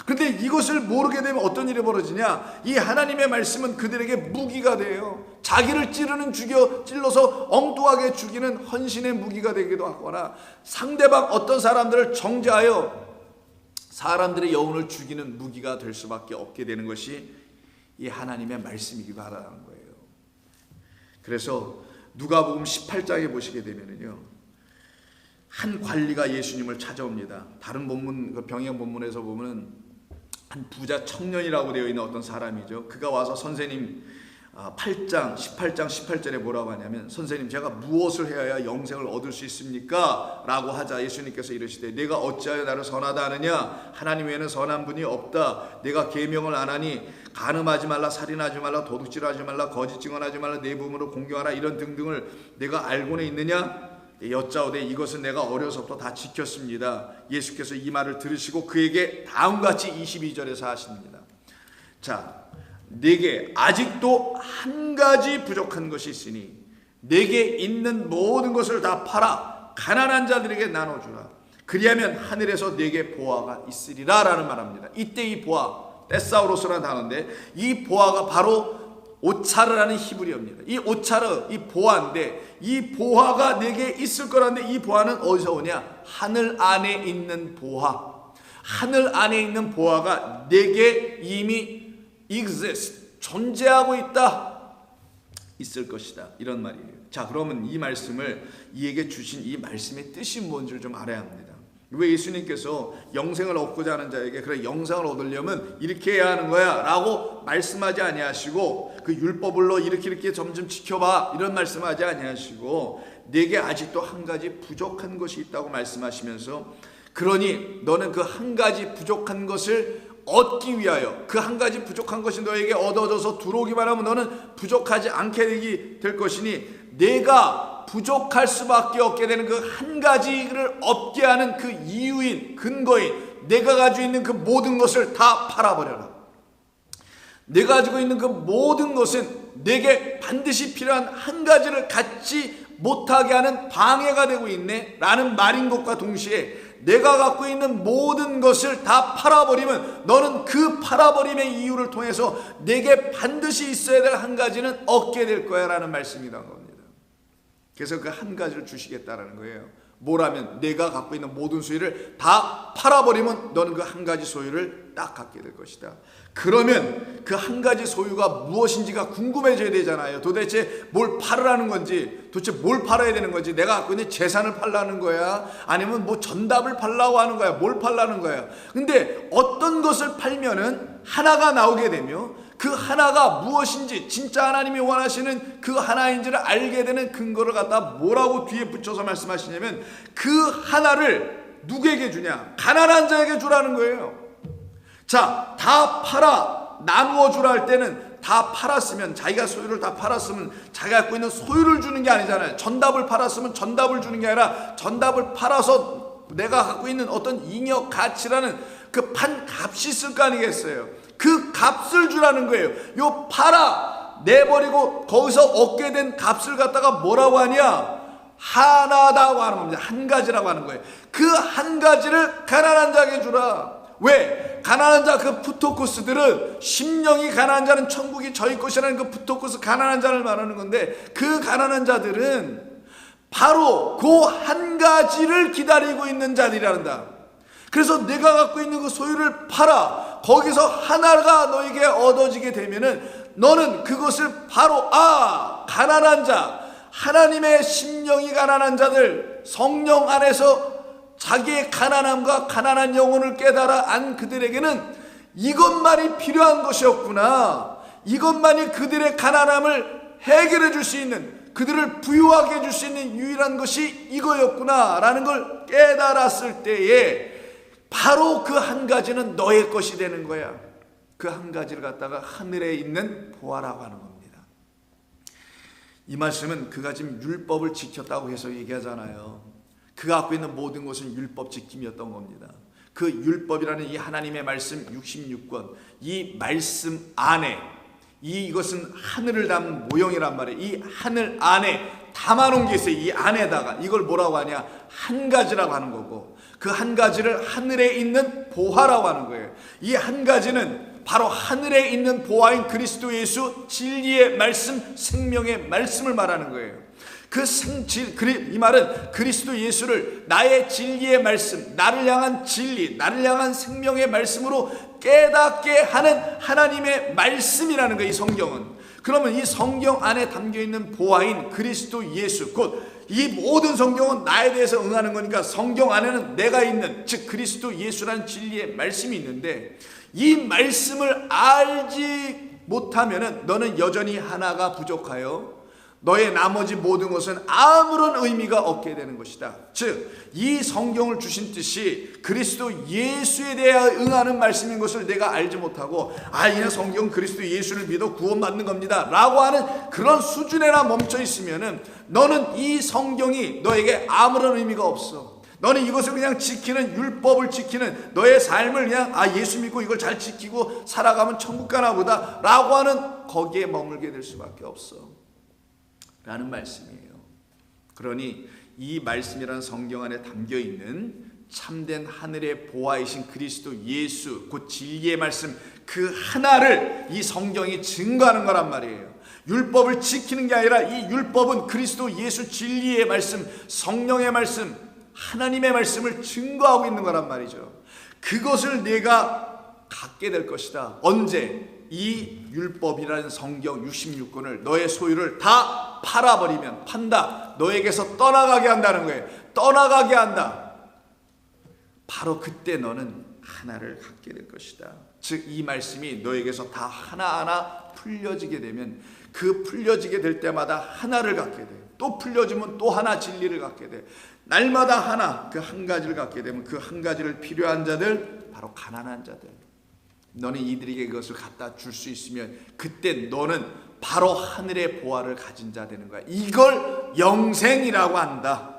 그런데 이것을 모르게 되면 어떤 일이 벌어지냐, 이 하나님의 말씀은 그들에게 무기가 돼요. 자기를 찔러서 엉뚱하게 죽이는 헌신의 무기가 되기도 하거나, 상대방 어떤 사람들을 정죄하여 사람들의 영혼을 죽이는 무기가 될 수밖에 없게 되는 것이 이 하나님의 말씀이기도 하다는 거예요. 그래서 누가복음 18장에 보시게 되면은요, 한 관리가 예수님을 찾아옵니다. 다른 본문, 병행 본문에서 보면은 한 부자 청년이라고 되어 있는 어떤 사람이죠. 그가 와서 선생님 18장 18절에 뭐라고 하냐면, 선생님 제가 무엇을 해야 영생을 얻을 수 있습니까? 라고 하자 예수님께서 이르시되, 내가 어찌하여 나를 선하다 하느냐? 하나님 외에는 선한 분이 없다. 내가 계명을 안 하니 간음하지 말라, 살인하지 말라, 도둑질하지 말라, 거짓 증언하지 말라, 내 부모를 공경하라, 이런 등등을 내가 알고는 있느냐? 여짜오되 이것은 내가 어려서부터 다 지켰습니다. 예수께서 이 말을 들으시고 그에게 다음같이 22절에서 하십니다. 자, 내게 아직도 한 가지 부족한 것이 있으니 내게 있는 모든 것을 다 팔아 가난한 자들에게 나눠주라. 그리하면 하늘에서 내게 보화가 있으리라 라는 말합니다. 이때 이 보화, 테사우로스라는 단어인데, 이 보화가 바로 오차르라는 히브리어입니다. 이 오차르, 이 보화인데, 이 보화가 내게 있을 거라는데, 이 보화는 어디서 오냐? 하늘 안에 있는 보화. 하늘 안에 있는 보화가 내게 이미 exist, 존재하고 있다, 있을 것이다, 이런 말이에요. 자, 그러면 이 말씀을, 이에게 주신 이 말씀의 뜻이 뭔지를 좀 알아야 합니다. 왜 예수님께서 영생을 얻고자 하는 자에게 그래 영생을 얻으려면 이렇게 해야 하는 거야 라고 말씀하지 아니하시고, 그 율법을로 이렇게 점점 지켜봐 이런 말씀하지 아니하시고, 내게 아직도 한 가지 부족한 것이 있다고 말씀하시면서, 그러니 너는 그 한 가지 부족한 것을 얻기 위하여, 그 한 가지 부족한 것이 너에게 얻어져서 들어오기만 하면 너는 부족하지 않게 될 것이니, 내가 부족할 수밖에 없게 되는 그 한 가지를 없게 하는 그 이유인 근거인 내가 가지고 있는 그 모든 것을 다 팔아버려라. 내가 가지고 있는 그 모든 것은 내게 반드시 필요한 한 가지를 갖지 못하게 하는 방해가 되고 있네 라는 말인 것과 동시에 내가 갖고 있는 모든 것을 다 팔아버리면 너는 그 팔아버림의 이유를 통해서 내게 반드시 있어야 될 한 가지는 얻게 될 거야 라는 말씀이란 겁니다. 그래서 그 한 가지를 주시겠다라는 거예요. 뭐라면 내가 갖고 있는 모든 소유를 다 팔아버리면 너는 그 한 가지 소유를 딱 갖게 될 것이다. 그러면 그 한 가지 소유가 무엇인지가 궁금해져야 되잖아요. 도대체 뭘 팔으라는 건지, 도대체 뭘 팔아야 되는 건지, 내가 갖고 있는 재산을 팔라는 거야? 아니면 뭐 전답을 팔라고 하는 거야? 뭘 팔라는 거야? 근데 어떤 것을 팔면은 하나가 나오게 되며 그 하나가 무엇인지 진짜 하나님이 원하시는 그 하나인지를 알게 되는 근거를 갖다 뭐라고 뒤에 붙여서 말씀하시냐면 그 하나를 누구에게 주냐? 가난한 자에게 주라는 거예요. 자, 다 팔아 나누어 주라 할 때는 다 팔았으면, 자기가 소유를 다 팔았으면 자기가 갖고 있는 소유를 주는 게 아니잖아요. 전답을 팔았으면 전답을 주는 게 아니라 전답을 팔아서 내가 갖고 있는 어떤 잉여 가치라는 그 판 값이 있을 거 아니겠어요. 그 값을 주라는 거예요. 요 팔아 내버리고 거기서 얻게 된 값을 갖다가 뭐라고 하냐? 하나다고 하는 겁니다. 한 가지라고 하는 거예요. 그 한 가지를 가난한 자에게 주라. 왜? 가난한 자 그 푸토코스들은 심령이 가난한 자는 천국이 저희 것이라는 그 푸토코스 가난한 자를 말하는 건데 그 가난한 자들은 바로 그 한 가지를 기다리고 있는 자들이란다. 그래서 내가 갖고 있는 그 소유를 팔아 거기서 하나가 너에게 얻어지게 되면은 너는 그것을 바로 가난한 자, 하나님의 심령이 가난한 자들, 성령 안에서 자기의 가난함과 가난한 영혼을 깨달아 안 그들에게는 이것만이 필요한 것이었구나. 이것만이 그들의 가난함을 해결해 줄 수 있는, 그들을 부유하게 해줄 수 있는 유일한 것이 이거였구나 라는 걸 깨달았을 때에 바로 그 한 가지는 너의 것이 되는 거야. 그 한 가지를 갖다가 하늘에 있는 보아라고 하는 겁니다. 이 말씀은 그가 지금 율법을 지켰다고 해서 얘기하잖아요. 그가 갖고 있는 모든 것은 율법 지킴이었던 겁니다. 그 율법이라는 이 하나님의 말씀 66권, 이 말씀 안에 이것은 하늘을 담은 모형이란 말이에요. 이 하늘 안에 담아놓은 게 있어요. 이 안에다가 이걸 뭐라고 하냐? 한 가지라고 하는 거고 그 한 가지를 하늘에 있는 보화라고 하는 거예요. 이 한 가지는 바로 하늘에 있는 보화인 그리스도 예수 진리의 말씀, 생명의 말씀을 말하는 거예요. 이 말은 그리스도 예수를 나의 진리의 말씀, 나를 향한 진리, 나를 향한 생명의 말씀으로 깨닫게 하는 하나님의 말씀이라는 거예요. 이 성경은. 그러면 이 성경 안에 담겨있는 보화인 그리스도 예수, 곧 이 모든 성경은 나에 대해서 응하는 거니까 성경 안에는 내가 있는, 즉 그리스도 예수라는 진리의 말씀이 있는데 이 말씀을 알지 못하면 너는 여전히 하나가 부족하여 너의 나머지 모든 것은 아무런 의미가 없게 되는 것이다. 즉 이 성경을 주신 뜻이 그리스도 예수에 대해 응하는 말씀인 것을 내가 알지 못하고 이는 성경 그리스도 예수를 믿어 구원받는 겁니다 라고 하는 그런 수준에나 멈춰 있으면은 너는 이 성경이 너에게 아무런 의미가 없어. 너는 이것을 그냥 지키는, 율법을 지키는 너의 삶을 그냥 예수 믿고 이걸 잘 지키고 살아가면 천국 가나 보다 라고 하는 거기에 머물게 될 수밖에 없어 라는 말씀이에요. 그러니 이 말씀이라는 성경 안에 담겨있는 참된 하늘의 보화이신 그리스도 예수, 곧 진리의 말씀 그 하나를 이 성경이 증거하는 거란 말이에요. 율법을 지키는 게 아니라 이 율법은 그리스도 예수 진리의 말씀, 성령의 말씀, 하나님의 말씀을 증거하고 있는 거란 말이죠. 그것을 내가 갖게 될 것이다. 언제? 이 율법이라는 성경 66권을 너의 소유를 다 팔아버리면, 판다, 너에게서 떠나가게 한다는 거예요. 떠나가게 한다. 바로 그때 너는 하나를 갖게 될 것이다. 즉 이 말씀이 너에게서 다 하나하나 풀려지게 되면 그 풀려지게 될 때마다 하나를 갖게 돼. 또 풀려지면 또 하나 진리를 갖게 돼. 날마다 하나, 그 한 가지를 갖게 되면 그 한 가지를 필요한 자들, 바로 가난한 자들, 너는 이들에게 그것을 갖다 줄 수 있으면 그때 너는 바로 하늘의 보화를 가진 자 되는 거야. 이걸 영생이라고 한다.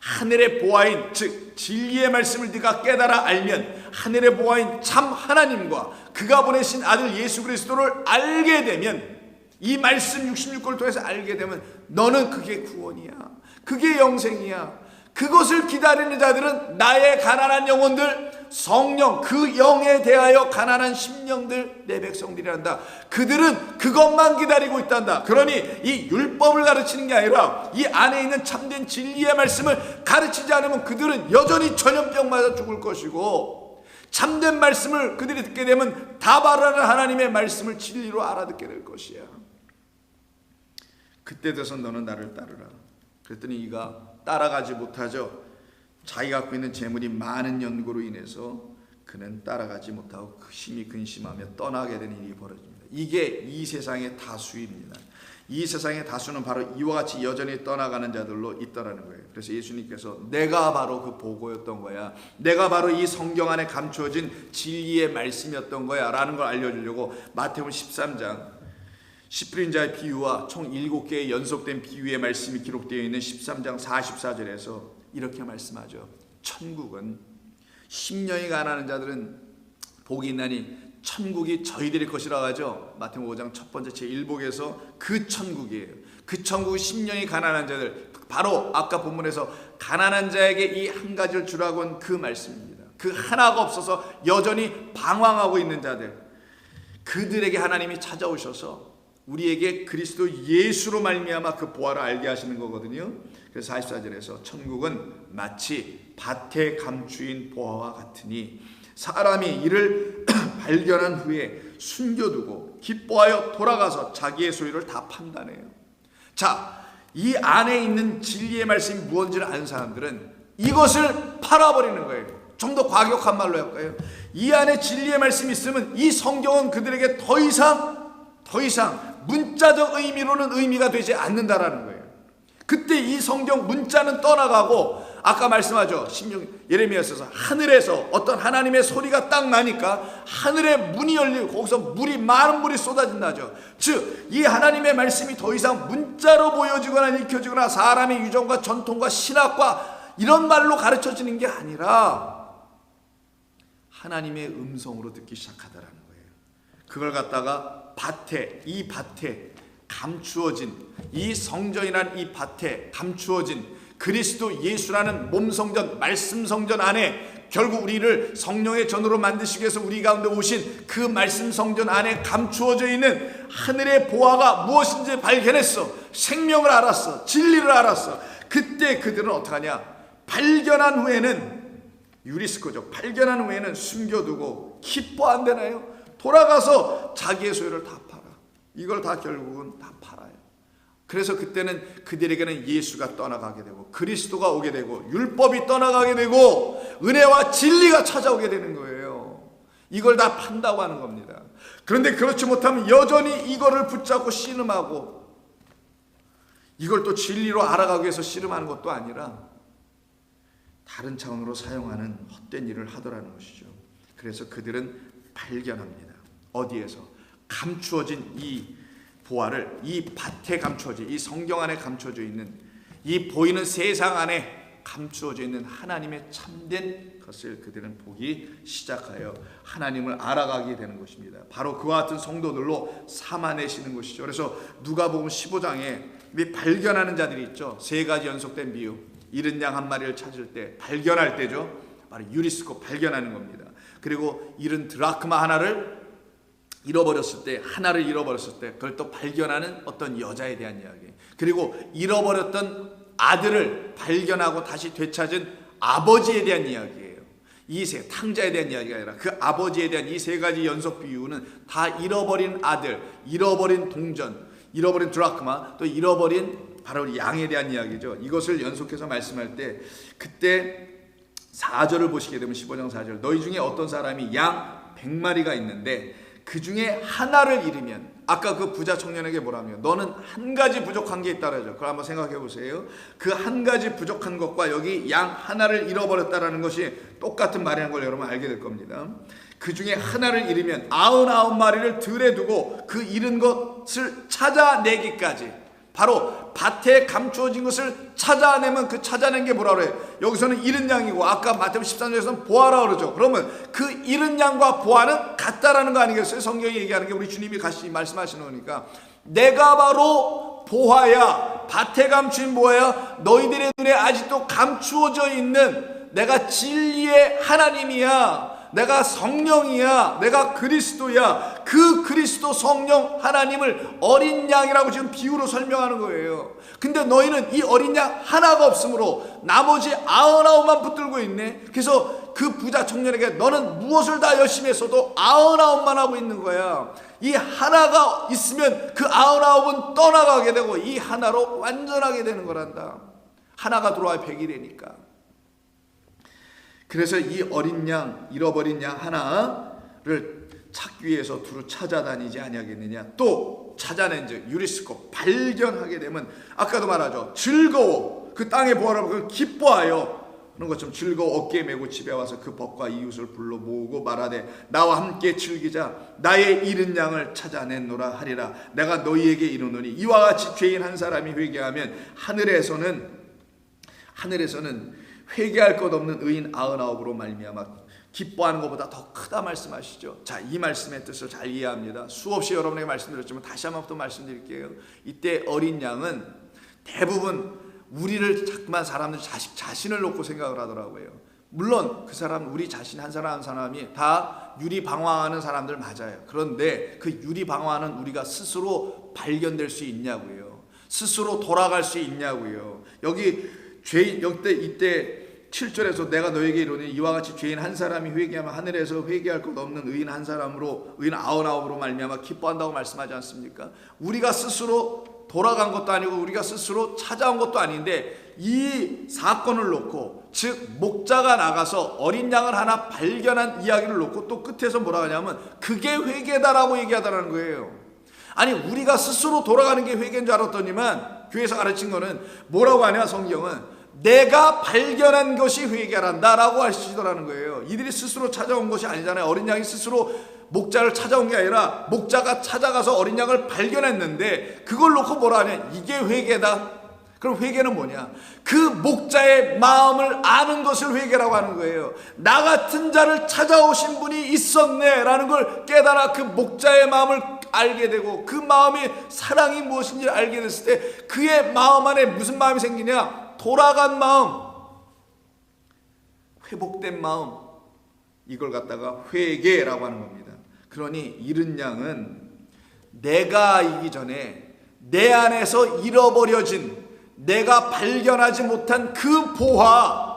하늘의 보화인 즉 진리의 말씀을 네가 깨달아 알면 하늘의 보화인 참 하나님과 그가 보내신 아들 예수 그리스도를 알게 되면, 이 말씀 66권을 통해서 알게 되면 너는 그게 구원이야. 그게 영생이야. 그것을 기다리는 자들은 나의 가난한 영혼들, 성령 그 영에 대하여 가난한 심령들, 내 백성들이란다. 그들은 그것만 기다리고 있단다. 그러니 이 율법을 가르치는 게 아니라 이 안에 있는 참된 진리의 말씀을 가르치지 않으면 그들은 여전히 전염병 맞아 죽을 것이고, 참된 말씀을 그들이 듣게 되면 다 바라는 하나님의 말씀을 진리로 알아듣게 될 것이야. 그때 돼서 너는 나를 따르라. 그랬더니 이가 따라가지 못하죠. 자기 갖고 있는 재물이 많은 연고로 인해서 그는 따라가지 못하고 심히 근심하며 떠나게 되는 일이 벌어집니다. 이게 이 세상의 다수입니다. 이 세상의 다수는 바로 이와 같이 여전히 떠나가는 자들로 있다라는 거예요. 그래서 예수님께서 내가 바로 그 보고였던 거야, 내가 바로 이 성경 안에 감추어진 진리의 말씀이었던 거야 라는 걸 알려주려고 마태복음 13장 씨뿌린 비유와 총 7개의 연속된 비유의 말씀이 기록되어 있는 13장 44절에서 이렇게 말씀하죠. 천국은 심령이 가난한 자들은 복이 있나니 천국이 저희들의 것이라고 하죠. 마태복음 5장 첫 번째 제1복에서 그 천국이에요. 그 천국은 심령이 가난한 자들, 바로 아까 본문에서 가난한 자에게 이 한 가지를 주라고 한 그 말씀입니다. 그 하나가 없어서 여전히 방황하고 있는 자들, 그들에게 하나님이 찾아오셔서 우리에게 그리스도 예수로 말미암아 그 보화를 알게 하시는 거거든요. 그래서 44절에서 천국은 마치 밭에 감추인 보화와 같으니 사람이 이를 발견한 후에 숨겨두고 기뻐하여 돌아가서 자기의 소유를 다 판단해요. 자, 이 안에 있는 진리의 말씀이 무엇인지를 아는 사람들은 이것을 팔아버리는 거예요. 좀 더 과격한 말로 할까요? 이 안에 진리의 말씀이 있으면 이 성경은 그들에게 더 이상 문자적 의미로는 의미가 되지 않는다라는 거예요. 그때 이 성경 문자는 떠나가고, 아까 말씀하죠. 예레미야서에서 하늘에서 어떤 하나님의 소리가 딱 나니까 하늘의 문이 열리고 거기서 많은 물이 쏟아진다죠. 즉 이 하나님의 말씀이 더 이상 문자로 보여지거나 읽혀지거나 사람의 유전과 전통과 신학과 이런 말로 가르쳐지는 게 아니라 하나님의 음성으로 듣기 시작하더라는 거예요. 그걸 갖다가 이 밭에 감추어진, 이 성전이란 이 밭에 감추어진 그리스도 예수라는 몸성전, 말씀성전 안에 결국 우리를 성령의 전으로 만드시기 위해서 우리 가운데 오신 그 말씀성전 안에 감추어져 있는 하늘의 보화가 무엇인지 발견했어. 생명을 알았어. 진리를 알았어. 그때 그들은 어떻게 하냐? 발견한 후에는 유리스코죠. 발견한 후에는 숨겨두고 기뻐 안 되나요? 돌아가서 자기의 소유를 다 팔아. 이걸 다 결국은 다 팔아요. 그래서 그때는 그들에게는 예수가 떠나가게 되고 그리스도가 오게 되고 율법이 떠나가게 되고 은혜와 진리가 찾아오게 되는 거예요. 이걸 다 판다고 하는 겁니다. 그런데 그렇지 못하면 여전히 이거를 붙잡고 씨름하고, 이걸 또 진리로 알아가기 위해서 씨름하는 것도 아니라 다른 차원으로 사용하는 헛된 일을 하더라는 것이죠. 그래서 그들은 발견합니다. 어디에서? 감추어진 이 보화를, 이 밭에 감추어진, 이 성경 안에 감추어져 있는, 이 보이는 세상 안에 감추어져 있는 하나님의 참된 것을 그들은 보기 시작하여 하나님을 알아가게 되는 것입니다. 바로 그와 같은 성도들로 삼아내시는 것이죠. 그래서 누가복음 15장에 발견하는 자들이 있죠. 3가지 연속된 비유. 잃은 양 한 마리를 찾을 때 발견할 때죠. 바로 유리스코, 발견하는 겁니다. 그리고 잃은 드라크마 하나를 잃어버렸을 때, 그걸 또 발견하는 어떤 여자에 대한 이야기, 그리고 잃어버렸던 아들을 발견하고 다시 되찾은 아버지에 대한 이야기예요. 이 탕자에 대한 이야기가 아니라 그 아버지에 대한 이 3가지 연속 비유는 다 잃어버린 아들, 잃어버린 동전, 잃어버린 드라크마, 또 잃어버린 바로 양에 대한 이야기죠. 이것을 연속해서 말씀할 때 그때 4절을 보시게 되면 15장 4절, 너희 중에 어떤 사람이 양 100마리가 있는데 그 중에 하나를 잃으면, 아까 그 부자 청년에게 뭐라며? 너는 한 가지 부족한 게 있다라죠. 그걸 한번 생각해 보세요. 그 한 가지 부족한 것과 여기 양 하나를 잃어버렸다라는 것이 똑같은 말이라는 걸 여러분 알게 될 겁니다. 그 중에 하나를 잃으면 99마리를 들에 두고 그 잃은 것을 찾아내기까지, 바로 밭에 감추어진 것을 찾아내면, 그 찾아낸 게 뭐라 그래요? 여기서는 잃은 양이고 아까 마태복음 13장에서는 보아라 그러죠. 그러면 그 잃은 양과 보아는 같다라는 거 아니겠어요? 성경이 얘기하는 게, 우리 주님이 같이 말씀하시는 거니까. 내가 바로 보아야, 밭에 감추인 보아야, 너희들의 눈에 아직도 감추어져 있는 내가 진리의 하나님이야, 내가 성령이야, 내가 그리스도야. 그 그리스도 성령 하나님을 어린 양이라고 지금 비유로 설명하는 거예요. 근데 너희는 이 어린 양 하나가 없으므로 나머지 99만 붙들고 있네. 그래서 그 부자 청년에게 너는 무엇을 다 열심히 했어도 99만 하고 있는 거야. 이 하나가 있으면 그 99은 떠나가게 되고 이 하나로 완전하게 되는 거란다. 하나가 들어와야 100이 되니까. 그래서 이 어린 양, 잃어버린 양 하나를 찾기 위해서 두루 찾아다니지 아니하겠느냐. 또 찾아낸 즉 유리스코, 발견하게 되면 아까도 말하죠. 즐거워, 그 땅에 보아라, 그걸 기뻐하여 그런 것처럼 즐거워 어깨에 메고 집에 와서 그 벗과 이웃을 불러 모으고 말하되 나와 함께 즐기자. 나의 잃은 양을 찾아냈노라 하리라. 내가 너희에게 이르노니 이와 같이 죄인 한 사람이 회개하면 하늘에서는 회개할 것 없는 의인 99으로 말미암아 기뻐하는 것보다 더 크다 말씀하시죠. 자, 이 말씀의 뜻을 잘 이해합니다. 수없이 여러분에게 말씀드렸지만 다시 한번 또 말씀드릴게요. 이때 어린 양은 대부분 우리를 자꾸만 사람들 자신을 놓고 생각을 하더라고요. 물론 그 사람, 우리 자신 한 사람 한 사람이 다 유리방황하는 사람들 맞아요. 그런데 그 유리방황은 우리가 스스로 발견될 수 있냐고요. 스스로 돌아갈 수 있냐고요. 여기 죄인, 이때 7절에서 내가 너에게 이르노니 이와 같이 죄인 한 사람이 회개하면 하늘에서 회개할 것 없는 의인 한 사람으로, 의인 99으로 말미암아 기뻐한다고 말씀하지 않습니까? 우리가 스스로 돌아간 것도 아니고 우리가 스스로 찾아온 것도 아닌데 이 사건을 놓고, 즉 목자가 나가서 어린 양을 하나 발견한 이야기를 놓고 또 끝에서 뭐라 하냐면 그게 회개다라고 얘기하다라는 거예요. 아니, 우리가 스스로 돌아가는 게 회개인 줄 알았더니만 교회에서 가르친 거는 뭐라고 하냐, 성경은 내가 발견한 것이 회개란다 라고 하시더라는 거예요. 이들이 스스로 찾아온 것이 아니잖아요. 어린 양이 스스로 목자를 찾아온 게 아니라 목자가 찾아가서 어린 양을 발견했는데 그걸 놓고 뭐라 하냐, 이게 회개다. 그럼 회개는 뭐냐? 그 목자의 마음을 아는 것을 회개라고 하는 거예요. 나 같은 자를 찾아오신 분이 있었네 라는 걸 깨달아 그 목자의 마음을 알게 되고, 그 마음이 사랑이 무엇인지 알게 됐을 때 그의 마음 안에 무슨 마음이 생기냐? 돌아간 마음, 회복된 마음, 이걸 갖다가 회개라고 하는 겁니다. 그러니 잃은 양은 내가 이기 전에 내 안에서 잃어버려진, 내가 발견하지 못한 그 보화,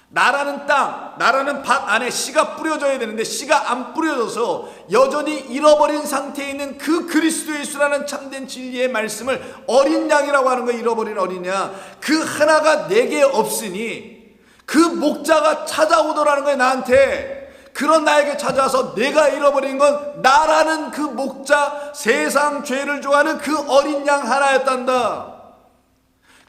나라는 땅, 나라는 밭 안에 씨가 뿌려져야 되는데 씨가 안 뿌려져서 여전히 잃어버린 상태에 있는 그 그리스도 예수라는 참된 진리의 말씀을 어린 양이라고 하는 거예요. 잃어버린 어린 양, 그 하나가 내게 없으니 그 목자가 찾아오더라는 거예요. 나한테. 그런 나에게 찾아와서 내가 잃어버린 건 나라는 그 목자, 세상 죄를 좋아하는 그 어린 양 하나였단다.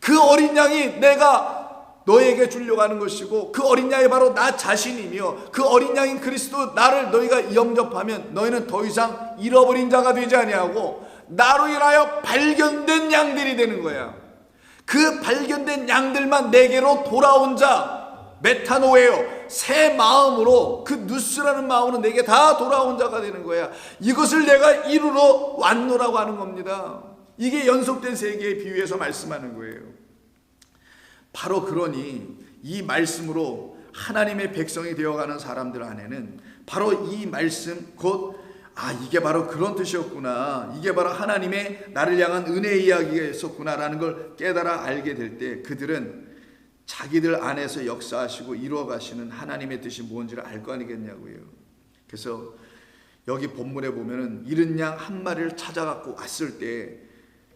그 어린 양이 내가 너에게 주려고 하는 것이고, 그 어린 양이 바로 나 자신이며, 그 어린 양인 그리스도 나를 너희가 영접하면 너희는 더 이상 잃어버린 자가 되지 아니하고 나로 인하여 발견된 양들이 되는 거야. 그 발견된 양들만 내게로 돌아온 자, 메타노예요. 새 마음으로, 그 누스라는 마음으로 내게 다 돌아온 자가 되는 거야. 이것을 내가 이루러 왔노라고 하는 겁니다. 이게 연속된 세계의 비유에서 말씀하는 거예요. 바로 그러니 이 말씀으로 하나님의 백성이 되어가는 사람들 안에는 바로 이 말씀, 곧 이게 바로 그런 뜻이었구나, 이게 바로 하나님의 나를 향한 은혜의 이야기가 있었구나라는 걸 깨달아 알게 될 때 그들은 자기들 안에서 역사하시고 이루어가시는 하나님의 뜻이 뭔지를 알 거 아니겠냐고요. 그래서 여기 본문에 보면은 잃은 양 한 마리를 찾아갖고 왔을 때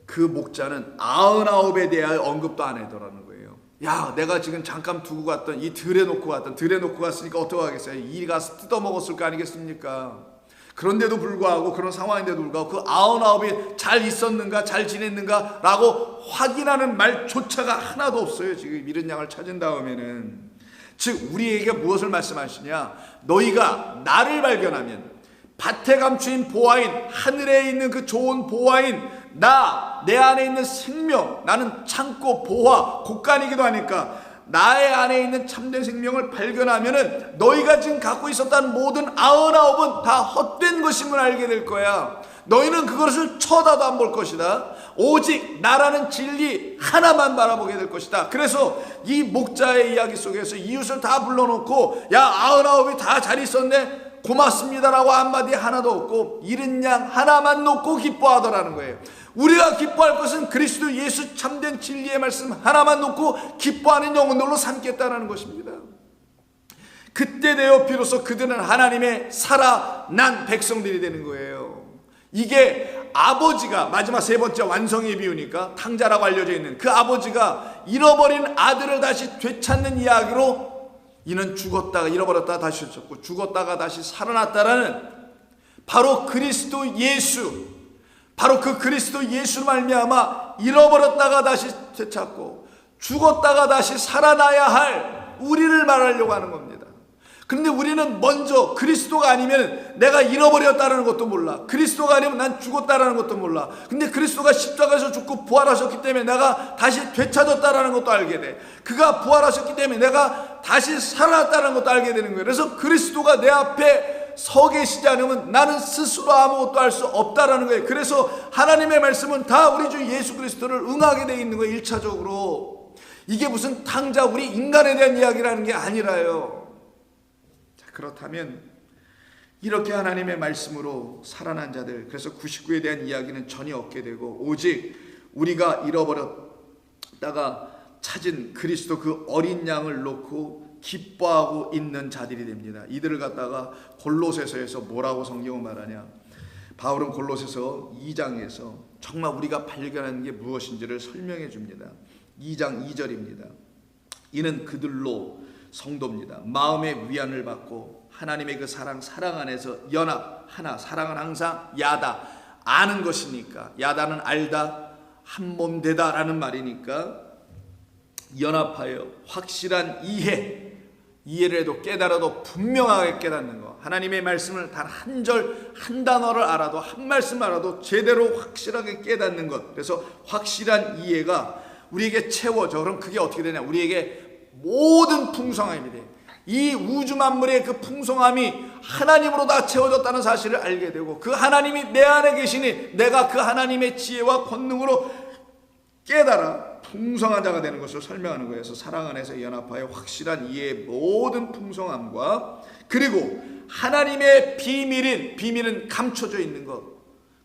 그 목자는 99에 대하여 언급도 안 하더라는 거예요. 야, 내가 지금 잠깐 두고 갔던 이 들에 놓고 갔으니까 어떡 하겠어요? 이 가서 뜯어먹었을 거 아니겠습니까? 그런데도 불구하고, 그런 상황인데도 불구하고 그 99이 잘 있었는가, 잘 지냈는가 라고 확인하는 말조차가 하나도 없어요. 지금 잃은 양을 찾은 다음에는. 즉 우리에게 무엇을 말씀하시냐? 너희가 나를 발견하면 밭에 감추인 보화인, 하늘에 있는 그 좋은 보화인 내 안에 있는 생명, 나는 창고, 보화, 곳간이기도 하니까 나의 안에 있는 참된 생명을 발견하면은 너희가 지금 갖고 있었다는 모든 99은 다 헛된 것임을 알게 될 거야. 너희는 그것을 쳐다도 안 볼 것이다. 오직 나라는 진리 하나만 바라보게 될 것이다. 그래서 이 목자의 이야기 속에서 이웃을 다 불러놓고 야 99이 다 잘 있었네, 고맙습니다라고 한마디 하나도 없고 잃은 양 하나만 놓고 기뻐하더라는 거예요. 우리가 기뻐할 것은 그리스도 예수 참된 진리의 말씀 하나만 놓고 기뻐하는 영혼들로 삼겠다는 것입니다. 그때 되어 비로소 그들은 하나님의 살아난 백성들이 되는 거예요. 이게 아버지가 마지막 세 번째 완성의 비유니까 탕자라고 알려져 있는 그 아버지가 잃어버린 아들을 다시 되찾는 이야기로 이는 죽었다가 잃어버렸다가 다시 찾고 죽었다가 다시 살아났다라는 바로 그리스도 예수, 바로 그 그리스도 예수로 말미암아 잃어버렸다가 다시 되찾고 죽었다가 다시 살아나야 할 우리를 말하려고 하는 겁니다. 그런데 우리는 먼저 그리스도가 아니면 내가 잃어버렸다는 것도 몰라. 그리스도가 아니면 난 죽었다는 것도 몰라. 근데 그리스도가 십자가에서 죽고 부활하셨기 때문에 내가 다시 되찾았다는 것도 알게 돼. 그가 부활하셨기 때문에 내가 다시 살아났다는 것도 알게 되는 거예요. 그래서 그리스도가 내 앞에 서 계시지 않으면 나는 스스로 아무것도 할 수 없다라는 거예요. 그래서 하나님의 말씀은 다 우리 주 예수 그리스도를 응하게 되어 있는 거예요. 1차적으로. 이게 무슨 탕자 우리 인간에 대한 이야기라는 게 아니라요. 그렇다면 이렇게 하나님의 말씀으로 살아난 자들, 그래서 99에 대한 이야기는 전혀 없게 되고 오직 우리가 잃어버렸다가 찾은 그리스도 그 어린 양을 놓고 기뻐하고 있는 자들이 됩니다. 이들을 갖다가 골로새서에서 뭐라고 성경은 말하냐? 바울은 골로새서 2장에서 정말 우리가 발견하는 게 무엇인지를 설명해 줍니다. 2장 2절입니다. 이는 그들로 성도입니다. 마음의 위안을 받고 하나님의 그 사랑 안에서 연합 하나, 사랑은 항상 야다, 아는 것이니까, 야다는 알다, 한 몸 되다라는 말이니까 연합하여 확실한 이해를 해도 깨달아도 분명하게 깨닫는 것. 하나님의 말씀을 단 한 절 한 단어를 알아도 한 말씀 알아도 제대로 확실하게 깨닫는 것. 그래서 확실한 이해가 우리에게 채워져. 그럼 그게 어떻게 되냐? 우리에게 모든 풍성함이 돼. 이 우주 만물의 그 풍성함이 하나님으로 다 채워졌다는 사실을 알게 되고 그 하나님이 내 안에 계시니 내가 그 하나님의 지혜와 권능으로 깨달아 풍성한 자가 되는 것을 설명하는 거예요. 그래서 사랑 안에서 연합하여 확실한 이해의 모든 풍성함과 그리고 하나님의 비밀은 감춰져 있는 것.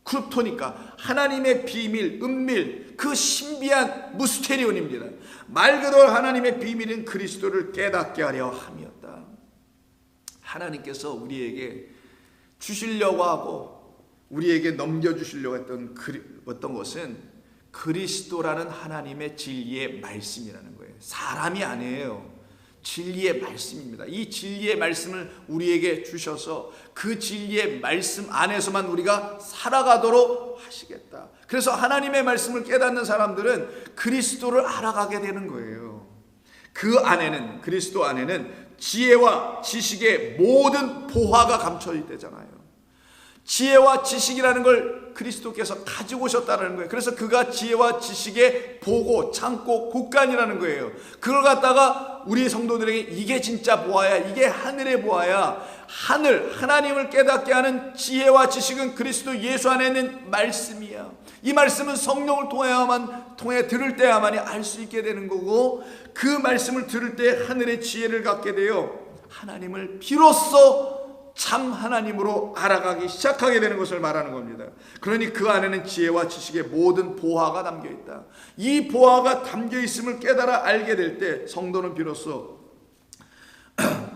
크립토니까 하나님의 비밀, 은밀, 그 신비한 무스테리온입니다. 말 그대로 하나님의 비밀인 그리스도를 깨닫게 하려 함이었다. 하나님께서 우리에게 주시려고 하고 우리에게 넘겨주시려고 했던 어떤 것은 그리스도라는 하나님의 진리의 말씀이라는 거예요. 사람이 아니에요. 진리의 말씀입니다. 이 진리의 말씀을 우리에게 주셔서 그 진리의 말씀 안에서만 우리가 살아가도록 하시겠다. 그래서 하나님의 말씀을 깨닫는 사람들은 그리스도를 알아가게 되는 거예요. 그 안에는, 그리스도 안에는 지혜와 지식의 모든 보화가 감춰 있대잖아요. 지혜와 지식이라는 걸 그리스도께서 가지고 오셨다는 거예요. 그래서 그가 지혜와 지식의 보고, 창고, 곳간이라는 거예요. 그걸 갖다가 우리 성도들에게 이게 진짜 보아야, 이게 하늘의 보아야, 하나님을 깨닫게 하는 지혜와 지식은 그리스도 예수 안에 있는 말씀이야. 이 말씀은 성령을 통해 들을 때야만이 알 수 있게 되는 거고, 그 말씀을 들을 때 하늘의 지혜를 갖게 되어 하나님을 비로소 참 하나님으로 알아가기 시작하게 되는 것을 말하는 겁니다. 그러니 그 안에는 지혜와 지식의 모든 보화가 담겨 있다. 이 보화가 담겨 있음을 깨달아 알게 될 때 성도는 비로소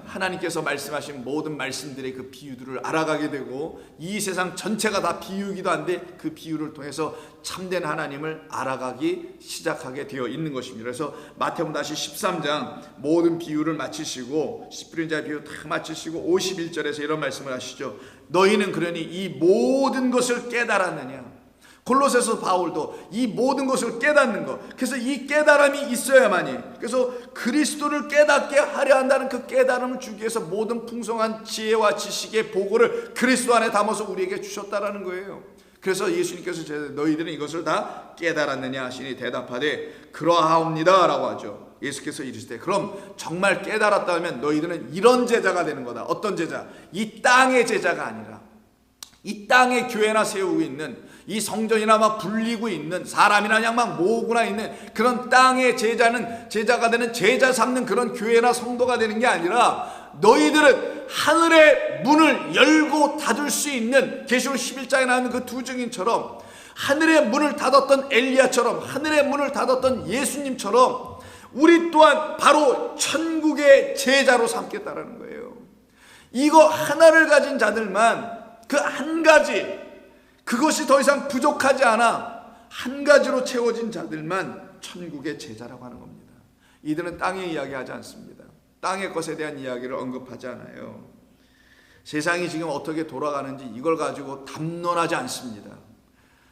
하나님께서 말씀하신 모든 말씀들의 그 비유들을 알아가게 되고 이 세상 전체가 다 비유이기도 한데 그 비유를 통해서 참된 하나님을 알아가기 시작하게 되어 있는 것입니다. 그래서 마태복음 다시 13장 모든 비유를 마치시고 씨 뿌린 자 비유 다 마치시고 51절에서 이런 말씀을 하시죠. 너희는 그러니 이 모든 것을 깨달았느냐? 골로새서 바울도 이 모든 것을 깨닫는 것, 그래서 이 깨달음이 있어야만이, 그래서 그리스도를 깨닫게 하려 한다는 그 깨달음을 주기 위해서 모든 풍성한 지혜와 지식의 보고를 그리스도 안에 담아서 우리에게 주셨다라는 거예요. 그래서 예수님께서 너희들은 이것을 다 깨달았느냐 하시니 대답하되 그러하옵니다 라고 하죠. 예수께서 이르시되 그럼 정말 깨달았다면 너희들은 이런 제자가 되는 거다. 어떤 제자? 이 땅의 제자가 아니라 이 땅의 교회나 세우고 있는, 이 성전이나 막 불리고 있는, 사람이나 그냥 막 모으고나 있는 그런 땅의 제자가 되는, 제자 삼는 그런 교회나 성도가 되는 게 아니라 너희들은 하늘의 문을 열고 닫을 수 있는, 계시록 11장에 나오는 그 두 증인처럼 하늘의 문을 닫았던 엘리야처럼, 하늘의 문을 닫았던 예수님처럼 우리 또한 바로 천국의 제자로 삼겠다라는 거예요. 이거 하나를 가진 자들만, 그 한 가지, 그것이 더 이상 부족하지 않아 한 가지로 채워진 자들만 천국의 제자라고 하는 겁니다. 이들은 땅의 이야기하지 않습니다. 땅의 것에 대한 이야기를 언급하지 않아요. 세상이 지금 어떻게 돌아가는지 이걸 가지고 담론하지 않습니다.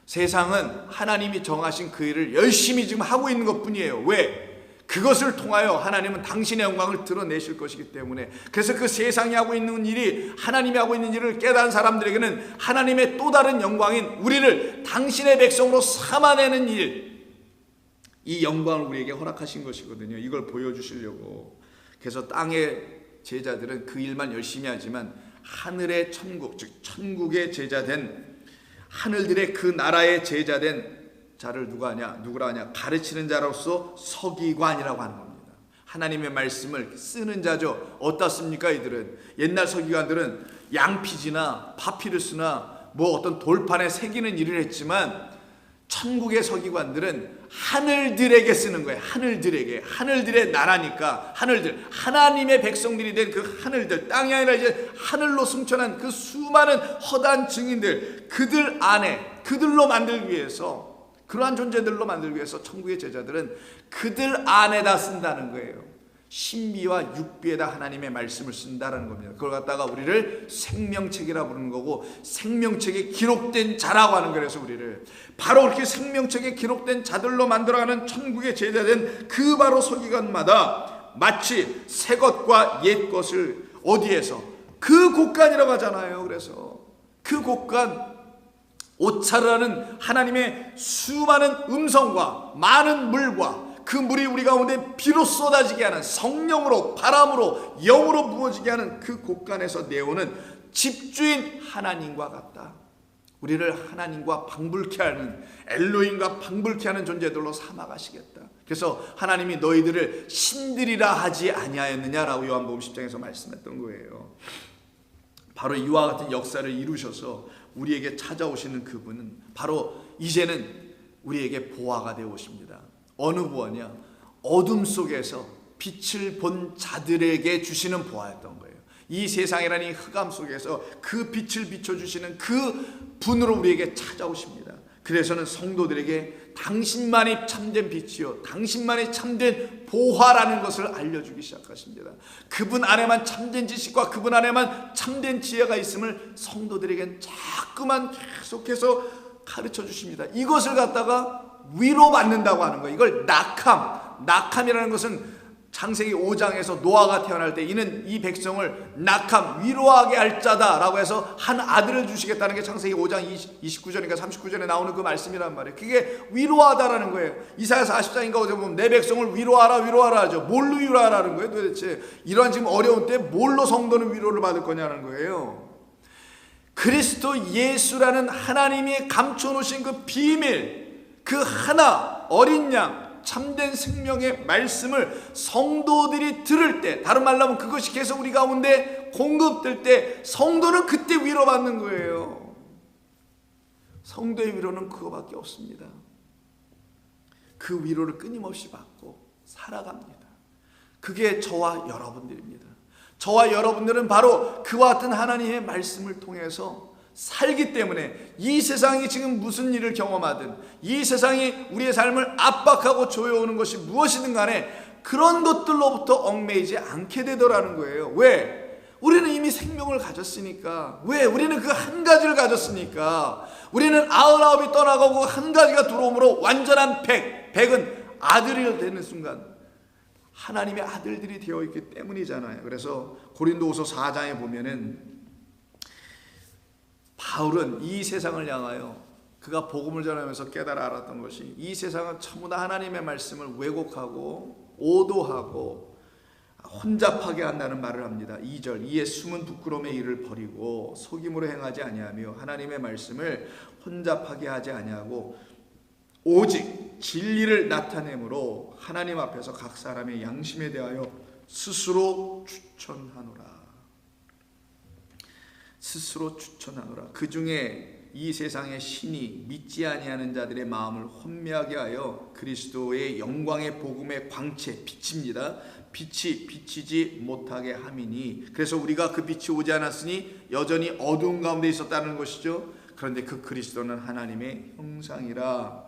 세상은 하나님이 정하신 그 일을 열심히 지금 하고 있는 것뿐이에요. 왜? 그것을 통하여 하나님은 당신의 영광을 드러내실 것이기 때문에. 그래서 그 세상이 하고 있는 일이, 하나님이 하고 있는 일을 깨달은 사람들에게는 하나님의 또 다른 영광인 우리를 당신의 백성으로 삼아내는 일, 이 영광을 우리에게 허락하신 것이거든요. 이걸 보여주시려고. 그래서 땅의 제자들은 그 일만 열심히 하지만 하늘의 천국, 즉 천국의 제자된, 하늘들의 그 나라의 제자된 자를 누구라 하냐? 가르치는 자로서 서기관이라고 하는 겁니다. 하나님의 말씀을 쓰는 자죠. 어떻습니까? 이들은, 옛날 서기관들은 양피지나 파피루스나 뭐 어떤 돌판에 새기는 일을 했지만 천국의 서기관들은 하늘들에게 쓰는 거예요. 하늘들에게. 하늘들의 나라니까, 하늘들, 하나님의 백성들이 된 그 하늘들, 땅이 아니라 이제 하늘로 승천한 그 수많은 허다한 증인들, 그들 안에, 그들로 만들기 위해서, 그러한 존재들로 만들기 위해서 천국의 제자들은 그들 안에다 쓴다는 거예요. 신비와 육비에다 하나님의 말씀을 쓴다는 겁니다. 그걸 갖다가 우리를 생명책이라 부르는 거고, 생명책에 기록된 자라고 하는 거예요. 그래서 우리를 바로 그렇게 생명책에 기록된 자들로 만들어가는 천국의 제자된 그 바로 서기관마다 마치 새 것과 옛 것을 어디에서, 그 곳간이라고 하잖아요. 그래서 그 곳간, 오차르라는 하나님의 수많은 음성과 많은 물과 그 물이 우리 가운데 비로 쏟아지게 하는, 성령으로, 바람으로, 영으로 부어지게 하는 그 곳간에서 내오는 집주인 하나님과 같다. 우리를 하나님과 방불케 하는, 엘로힘과 방불케 하는 존재들로 삼아가시겠다. 그래서 하나님이 너희들을 신들이라 하지 아니하였느냐라고 요한복음 10장에서 말씀했던 거예요. 바로 이와 같은 역사를 이루셔서 우리에게 찾아오시는 그분은 바로 이제는 우리에게 보화가 되어 오십니다. 어느 보화냐? 어둠 속에서 빛을 본 자들에게 주시는 보화였던 거예요. 이 세상이라는 이 흑암 속에서 그 빛을 비춰주시는 그 분으로 우리에게 찾아오십니다. 그래서는 성도들에게 당신만이 참된 빛이요, 당신만이 참된 보화라는 것을 알려주기 시작하십니다. 그분 안에만 참된 지식과 그분 안에만 참된 지혜가 있음을 성도들에게는 자꾸만 계속해서 가르쳐 주십니다. 이것을 갖다가 위로받는다고 하는 거예요. 이걸 낙함이라는 것은 창세기 5장에서 노아가 태어날 때 이는 이 백성을 위로하게 할 자다라고 해서 한 아들을 주시겠다는 게 창세기 5장 29절인가 39절에 나오는 그 말씀이란 말이에요. 그게 위로하다라는 거예요. 이사야 40장인가 어디 보면 내 백성을 위로하라 하죠. 뭘로 위로하라는 거예요 도대체? 이러한 지금 어려운 때 뭘로 성도는 위로를 받을 거냐는 거예요. 그리스도 예수라는 하나님이 감춰놓으신 그 비밀, 그 하나 어린 양 참된 생명의 말씀을 성도들이 들을 때, 다른 말로 하면 그것이 계속 우리 가운데 공급될 때 성도는 그때 위로받는 거예요. 성도의 위로는 그거밖에 없습니다. 그 위로를 끊임없이 받고 살아갑니다. 그게 저와 여러분들입니다. 저와 여러분들은 바로 그와 같은 하나님의 말씀을 통해서 살기 때문에 이 세상이 지금 무슨 일을 경험하든, 이 세상이 우리의 삶을 압박하고 조여오는 것이 무엇이든 간에 그런 것들로부터 얽매이지 않게 되더라는 거예요. 왜? 우리는 이미 생명을 가졌으니까. 왜? 우리는 그 한 가지를 가졌으니까. 우리는 99이 떠나가고 한 가지가 들어오므로 완전한 100은 아들이 되는 순간 하나님의 아들들이 되어 있기 때문이잖아요. 그래서 고린도후서 4장에 보면은 바울은 이 세상을 향하여 그가 복음을 전하면서 깨달아 알았던 것이, 이 세상은 전부 다 하나님의 말씀을 왜곡하고 오도하고 혼잡하게 한다는 말을 합니다. 2절, 이에 숨은 부끄러움의 일을 버리고 속임으로 행하지 아니하며 하나님의 말씀을 혼잡하게 하지 아니하고 오직 진리를 나타내므로 하나님 앞에서 각 사람의 양심에 대하여 스스로 추천하노라. 스스로 추천하노라. 그 중에 이 세상의 신이 믿지 아니하는 자들의 마음을 혼미하게 하여 그리스도의 영광의 복음의 광채, 빛입니다. 빛이 비치지 못하게 함이니. 그래서 우리가 그 빛이 오지 않았으니 여전히 어두운 가운데 있었다는 것이죠. 그런데 그 그리스도는 하나님의 형상이라.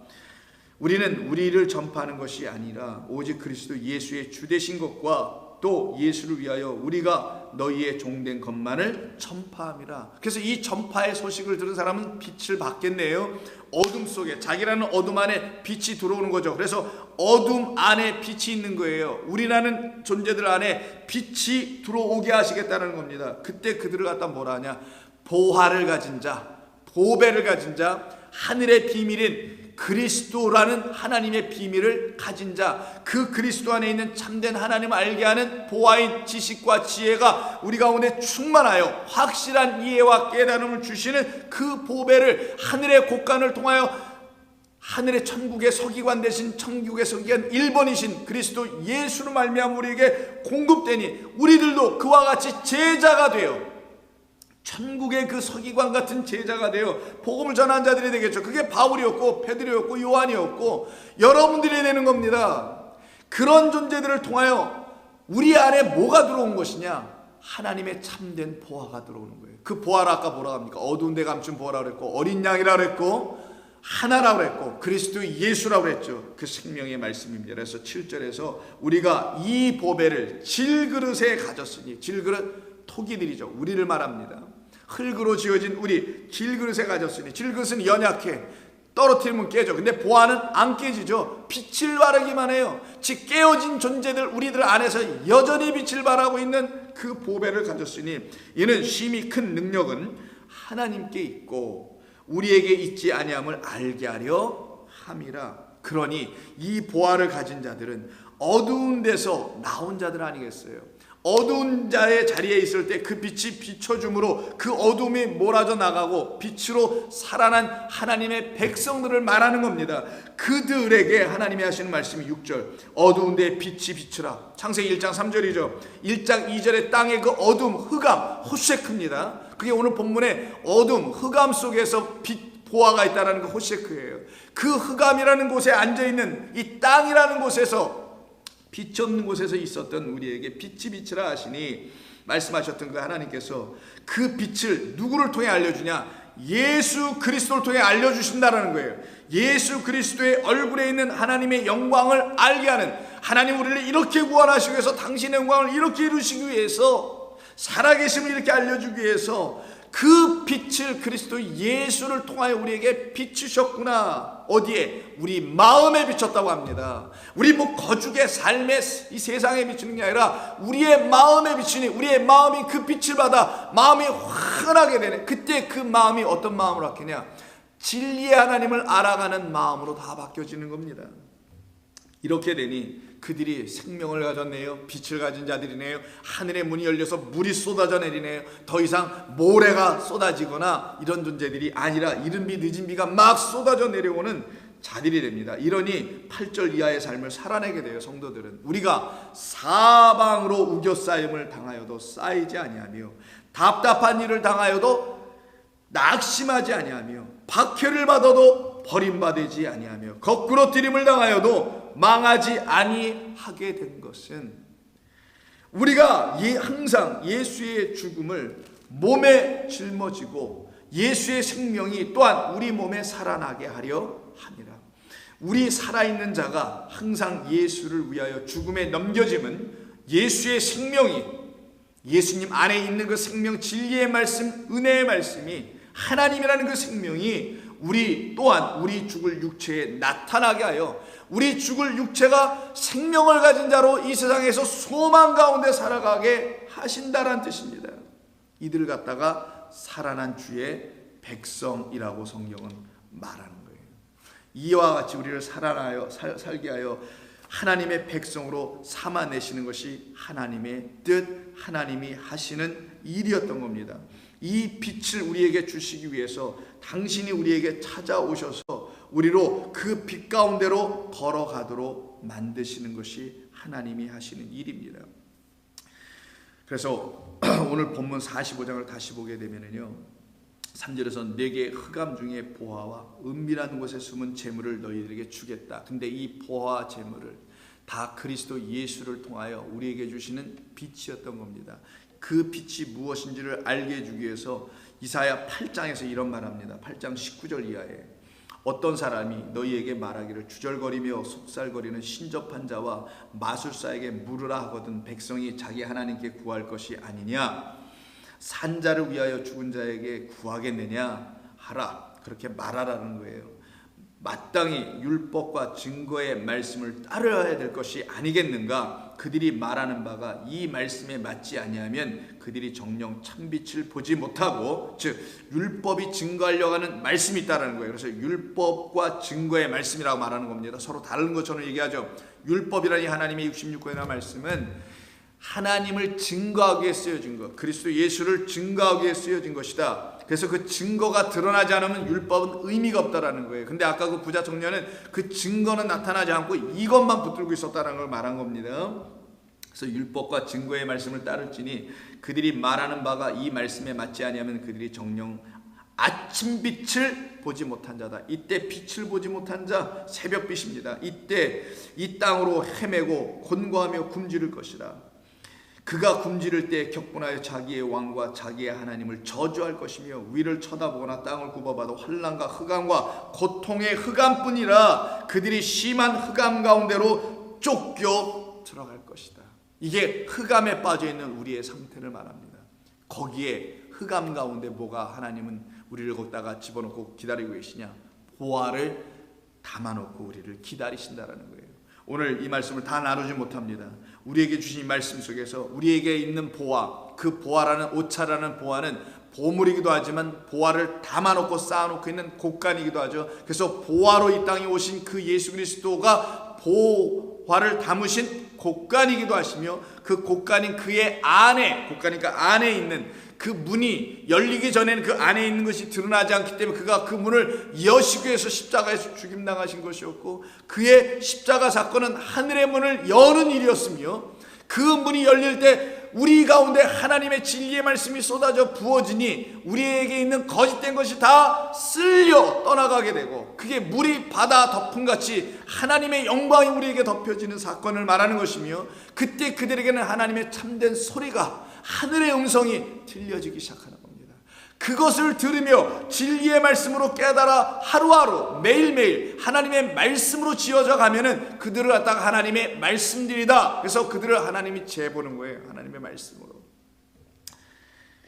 우리는 우리를 전파하는 것이 아니라 오직 그리스도 예수의 주되신 것과 또 예수를 위하여 우리가 너희의 종된 것만을 전파함이라. 그래서 이 전파의 소식을 들은 사람은 빛을 받겠네요. 어둠 속에, 자기라는 어둠 안에 빛이 들어오는 거죠. 그래서 어둠 안에 빛이 있는 거예요. 우리라는 존재들 안에 빛이 들어오게 하시겠다는 겁니다. 그때 그들을 갖다 뭐라 하냐? 보화를 가진 자, 보배를 가진 자, 하늘의 비밀인 그리스도라는 하나님의 비밀을 가진 자, 그 그리스도 안에 있는 참된 하나님을 알게 하는 보화인 지식과 지혜가 우리 가운데 충만하여 확실한 이해와 깨달음을 주시는 그 보배를 하늘의 곳간을 통하여 하늘의 천국의 서기관 되신 천국의 서기관 1번이신 그리스도 예수로 말미암아 우리에게 공급되니 우리들도 그와 같이 제자가 되어 천국의 그 서기관 같은 제자가 되어 복음을 전하는 자들이 되겠죠. 그게 바울이었고 베드로였고 요한이었고 여러분들이 되는 겁니다. 그런 존재들을 통하여 우리 안에 뭐가 들어온 것이냐? 하나님의 참된 보화가 들어오는 거예요. 그 보화를 아까 뭐라 합니까? 어두운 데 감춘 보화라고 그랬고 어린 양이라고 그랬고 하나라고 그랬고 그리스도 예수라고 그랬죠. 그 생명의 말씀입니다. 그래서 7절에서 우리가 이 보배를 질그릇에 가졌으니, 질그릇 토기들이죠. 우리를 말합니다. 흙으로 지어진 우리 질그릇에 가졌으니, 질그릇은 연약해, 떨어뜨리면 깨져. 근데 보화는 안 깨지죠. 빛을 발하기만 해요. 즉 깨어진 존재들 우리들 안에서 여전히 빛을 발하고 있는 그 보배를 가졌으니 이는 심히 큰 능력은 하나님께 있고 우리에게 있지 아니함을 알게 하려 함이라. 그러니 이 보화를 가진 자들은 어두운 데서 나온 자들 아니겠어요? 어두운 자의 자리에 있을 때 그 빛이 비춰줌으로 그 어둠이 몰아져 나가고 빛으로 살아난 하나님의 백성들을 말하는 겁니다. 그들에게 하나님이 하시는 말씀이 6절, 어두운 데에 빛이 비추라. 창세기 1장 3절이죠 1장 2절에 땅의 그 어둠, 흑암, 호셰크입니다. 그게 오늘 본문의 어둠, 흑암 속에서 빛, 보화가 있다는 그 호셰크예요. 그 흑암이라는 곳에 앉아있는 이 땅이라는 곳에서, 빛 없는 곳에서 있었던 우리에게 빛이 비치라 하시니 말씀하셨던 그 하나님께서 그 빛을 누구를 통해 알려주냐? 예수 그리스도를 통해 알려주신다는 거예요. 예수 그리스도의 얼굴에 있는 하나님의 영광을 알게 하는, 하나님 우리를 이렇게 구원하시기 위해서, 당신의 영광을 이렇게 이루시기 위해서, 살아계심을 이렇게 알려주기 위해서 그 빛을 그리스도 예수를 통하여 우리에게 비추셨구나. 어디에? 우리 마음에 비췄다고 합니다. 우리 뭐 거죽의 삶의 이 세상에 비추는 게 아니라 우리의 마음에 비추니 우리의 마음이 그 빛을 받아 마음이 환하게 되네. 그때 그 마음이 어떤 마음으로 바뀌냐? 진리의 하나님을 알아가는 마음으로 다 바뀌어지는 겁니다. 이렇게 되니 그들이 생명을 가졌네요. 빛을 가진 자들이네요. 하늘의 문이 열려서 물이 쏟아져 내리네요. 더 이상 모래가 쏟아지거나 이런 존재들이 아니라 이른 비 늦은 비가 막 쏟아져 내려오는 자들이 됩니다. 이러니 8절 이하의 삶을 살아내게 돼요. 성도들은 우리가 사방으로 우겨싸임을 당하여도 쌓이지 아니하며 답답한 일을 당하여도 낙심하지 아니하며 박해를 받아도 버림받지 아니하며 거꾸로 들임을 당하여도 망하지 아니하게 된 것은, 우리가 항상 예수의 죽음을 몸에 짊어지고 예수의 생명이 또한 우리 몸에 살아나게 하려 함이라. 우리 살아있는 자가 항상 예수를 위하여 죽음에 넘겨짐은 예수의 생명이, 예수님 안에 있는 그 생명, 진리의 말씀, 은혜의 말씀이, 하나님이라는 그 생명이 우리 또한 우리 죽을 육체에 나타나게 하여 우리 죽을 육체가 생명을 가진 자로 이 세상에서 소망 가운데 살아가게 하신다라는 뜻입니다. 이들 갖다가 살아난 주의 백성이라고 성경은 말하는 거예요. 이와 같이 우리를 살게 하여 하나님의 백성으로 삼아내시는 것이 하나님의 뜻, 하나님이 하시는 일이었던 겁니다. 이 빛을 우리에게 주시기 위해서 당신이 우리에게 찾아오셔서 우리로 그 빛 가운데로 걸어가도록 만드시는 것이 하나님이 하시는 일입니다. 그래서 오늘 본문 45장을 다시 보게 되면요, 3절에서 내게 흑암 중에 보화와 은밀한 곳에 숨은 재물을 너희들에게 주겠다. 근데 이 보화와 재물을 다 그리스도 예수를 통하여 우리에게 주시는 빛이었던 겁니다. 그 빛이 무엇인지를 알게 해주기 위해서 이사야 8장에서 이런 말합니다. 8장 19절 이하에 어떤 사람이 너희에게 말하기를 주절거리며 속살거리는 신접한 자와 마술사에게 물으라 하거든 백성이 자기 하나님께 구할 것이 아니냐, 산자를 위하여 죽은 자에게 구하겠느냐 하라, 그렇게 말하라는 거예요. 마땅히 율법과 증거의 말씀을 따르어야 될 것이 아니겠는가? 그들이 말하는 바가 이 말씀에 맞지 아니하면 그들이 정녕 참빛을 보지 못하고, 즉 율법이 증거하려고 하는 말씀이 있다는 거예요. 그래서 율법과 증거의 말씀이라고 말하는 겁니다. 서로 다른 것처럼 얘기하죠. 율법이라니 하나님의 66권이나 말씀은 하나님을 증거하기 위해 쓰여진 것, 그리스도 예수를 증거하기 위해 쓰여진 것이다. 그래서 그 증거가 드러나지 않으면 율법은 의미가 없다라는 거예요. 근데 아까 그 부자 청년은 그 증거는 나타나지 않고 이것만 붙들고 있었다는 걸 말한 겁니다. 그래서 율법과 증거의 말씀을 따를지니 그들이 말하는 바가 이 말씀에 맞지 아니하면 그들이 정녕 아침빛을 보지 못한 자다. 이때 빛을 보지 못한 자 새벽빛입니다. 이때 이 땅으로 헤매고 곤고하며 굶주릴 것이다. 그가 굶주릴 때 격분하여 자기의 왕과 자기의 하나님을 저주할 것이며 위를 쳐다보거나 땅을 굽어봐도 환난과 흑암과 고통의 흑암뿐이라 그들이 심한 흑암 가운데로 쫓겨 들어갈 것이다. 이게 흑암에 빠져있는 우리의 상태를 말합니다. 거기에 흑암 가운데 뭐가 하나님은 우리를 거기다가 집어넣고 기다리고 계시냐? 보화를 담아놓고 우리를 기다리신다라는 거예요. 오늘 이 말씀을 다 나누지 못합니다. 우리에게 주신 말씀 속에서 우리에게 있는 보화, 그 보화라는 오차라는 보화는 보물이기도 하지만 보화를 담아놓고 쌓아놓고 있는 곡간이기도 하죠. 그래서 보화로 이 땅에 오신 그 예수 그리스도가 보화를 담으신 곡간이기도 하시며 그 곡간인 그의 안에, 곡간이니까 안에 있는 그 문이 열리기 전에는 그 안에 있는 것이 드러나지 않기 때문에 그가 그 문을 여시기 위해서 십자가에서 죽임당하신 것이었고, 그의 십자가 사건은 하늘의 문을 여는 일이었으며, 그 문이 열릴 때 우리 가운데 하나님의 진리의 말씀이 쏟아져 부어지니 우리에게 있는 거짓된 것이 다 쓸려 떠나가게 되고, 그게 물이 바다 덮음같이 하나님의 영광이 우리에게 덮여지는 사건을 말하는 것이며, 그때 그들에게는 하나님의 참된 소리가, 하늘의 음성이 들려지기 시작하는 겁니다. 그것을 들으며 진리의 말씀으로 깨달아 하루하루 매일매일 하나님의 말씀으로 지어져 가면은 그들을 갖다가 하나님의 말씀들이다. 그래서 그들을 하나님이 재보는 거예요. 하나님의 말씀으로.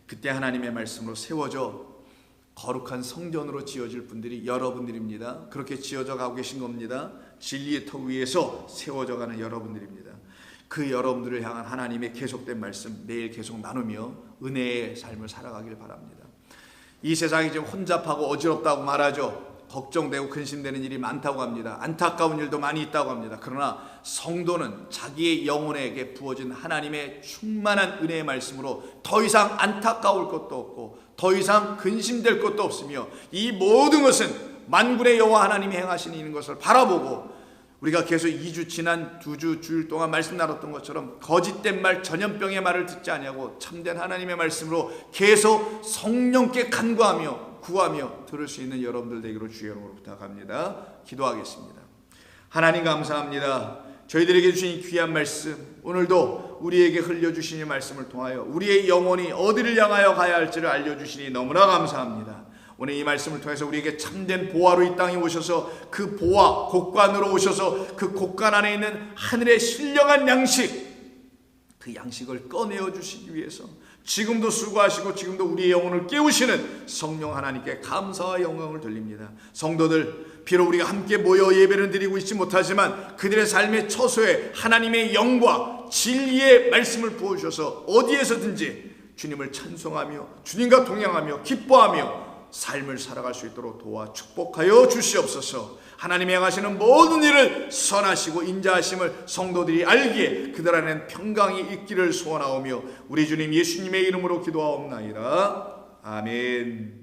그때 하나님의 말씀으로 세워져 거룩한 성전으로 지어질 분들이 여러분들입니다. 그렇게 지어져 가고 계신 겁니다. 진리의 터 위에서 세워져 가는 여러분들입니다. 그 여러분들을 향한 하나님의 계속된 말씀 매일 계속 나누며 은혜의 삶을 살아가길 바랍니다. 이 세상이 지금 혼잡하고 어지럽다고 말하죠. 걱정되고 근심되는 일이 많다고 합니다. 안타까운 일도 많이 있다고 합니다. 그러나 성도는 자기의 영혼에게 부어진 하나님의 충만한 은혜의 말씀으로 더 이상 안타까울 것도 없고 더 이상 근심될 것도 없으며, 이 모든 것은 만군의 여호와 하나님이 행하시는 것을 바라보고, 우리가 계속 2주 지난 2주 주일 동안 말씀 나눴던 것처럼 거짓된 말, 전염병의 말을 듣지 아니하고 참된 하나님의 말씀으로 계속 성령께 간구하며 구하며 들을 수 있는 여러분들 되기로 주의 이름으로 부탁합니다. 기도하겠습니다. 하나님 감사합니다. 저희들에게 주신 이 귀한 말씀, 오늘도 우리에게 흘려주신 이 말씀을 통하여 우리의 영혼이 어디를 향하여 가야 할지를 알려주시니 너무나 감사합니다. 오늘 이 말씀을 통해서 우리에게 참된 보화로 이 땅에 오셔서 그 보화, 곡간으로 오셔서 그 곡간 안에 있는 하늘의 신령한 양식, 그 양식을 꺼내어 주시기 위해서 지금도 수고하시고 지금도 우리의 영혼을 깨우시는 성령 하나님께 감사와 영광을 돌립니다. 성도들, 비록 우리가 함께 모여 예배를 드리고 있지 못하지만 그들의 삶의 처소에 하나님의 영과 진리의 말씀을 부어주셔서 어디에서든지 주님을 찬송하며 주님과 동행하며 기뻐하며 삶을 살아갈 수 있도록 도와 축복하여 주시옵소서. 하나님이 행하시는 모든 일을 선하시고 인자하심을 성도들이 알기에 그들 안에는 평강이 있기를 소원하오며 우리 주님 예수님의 이름으로 기도하옵나이다. 아멘.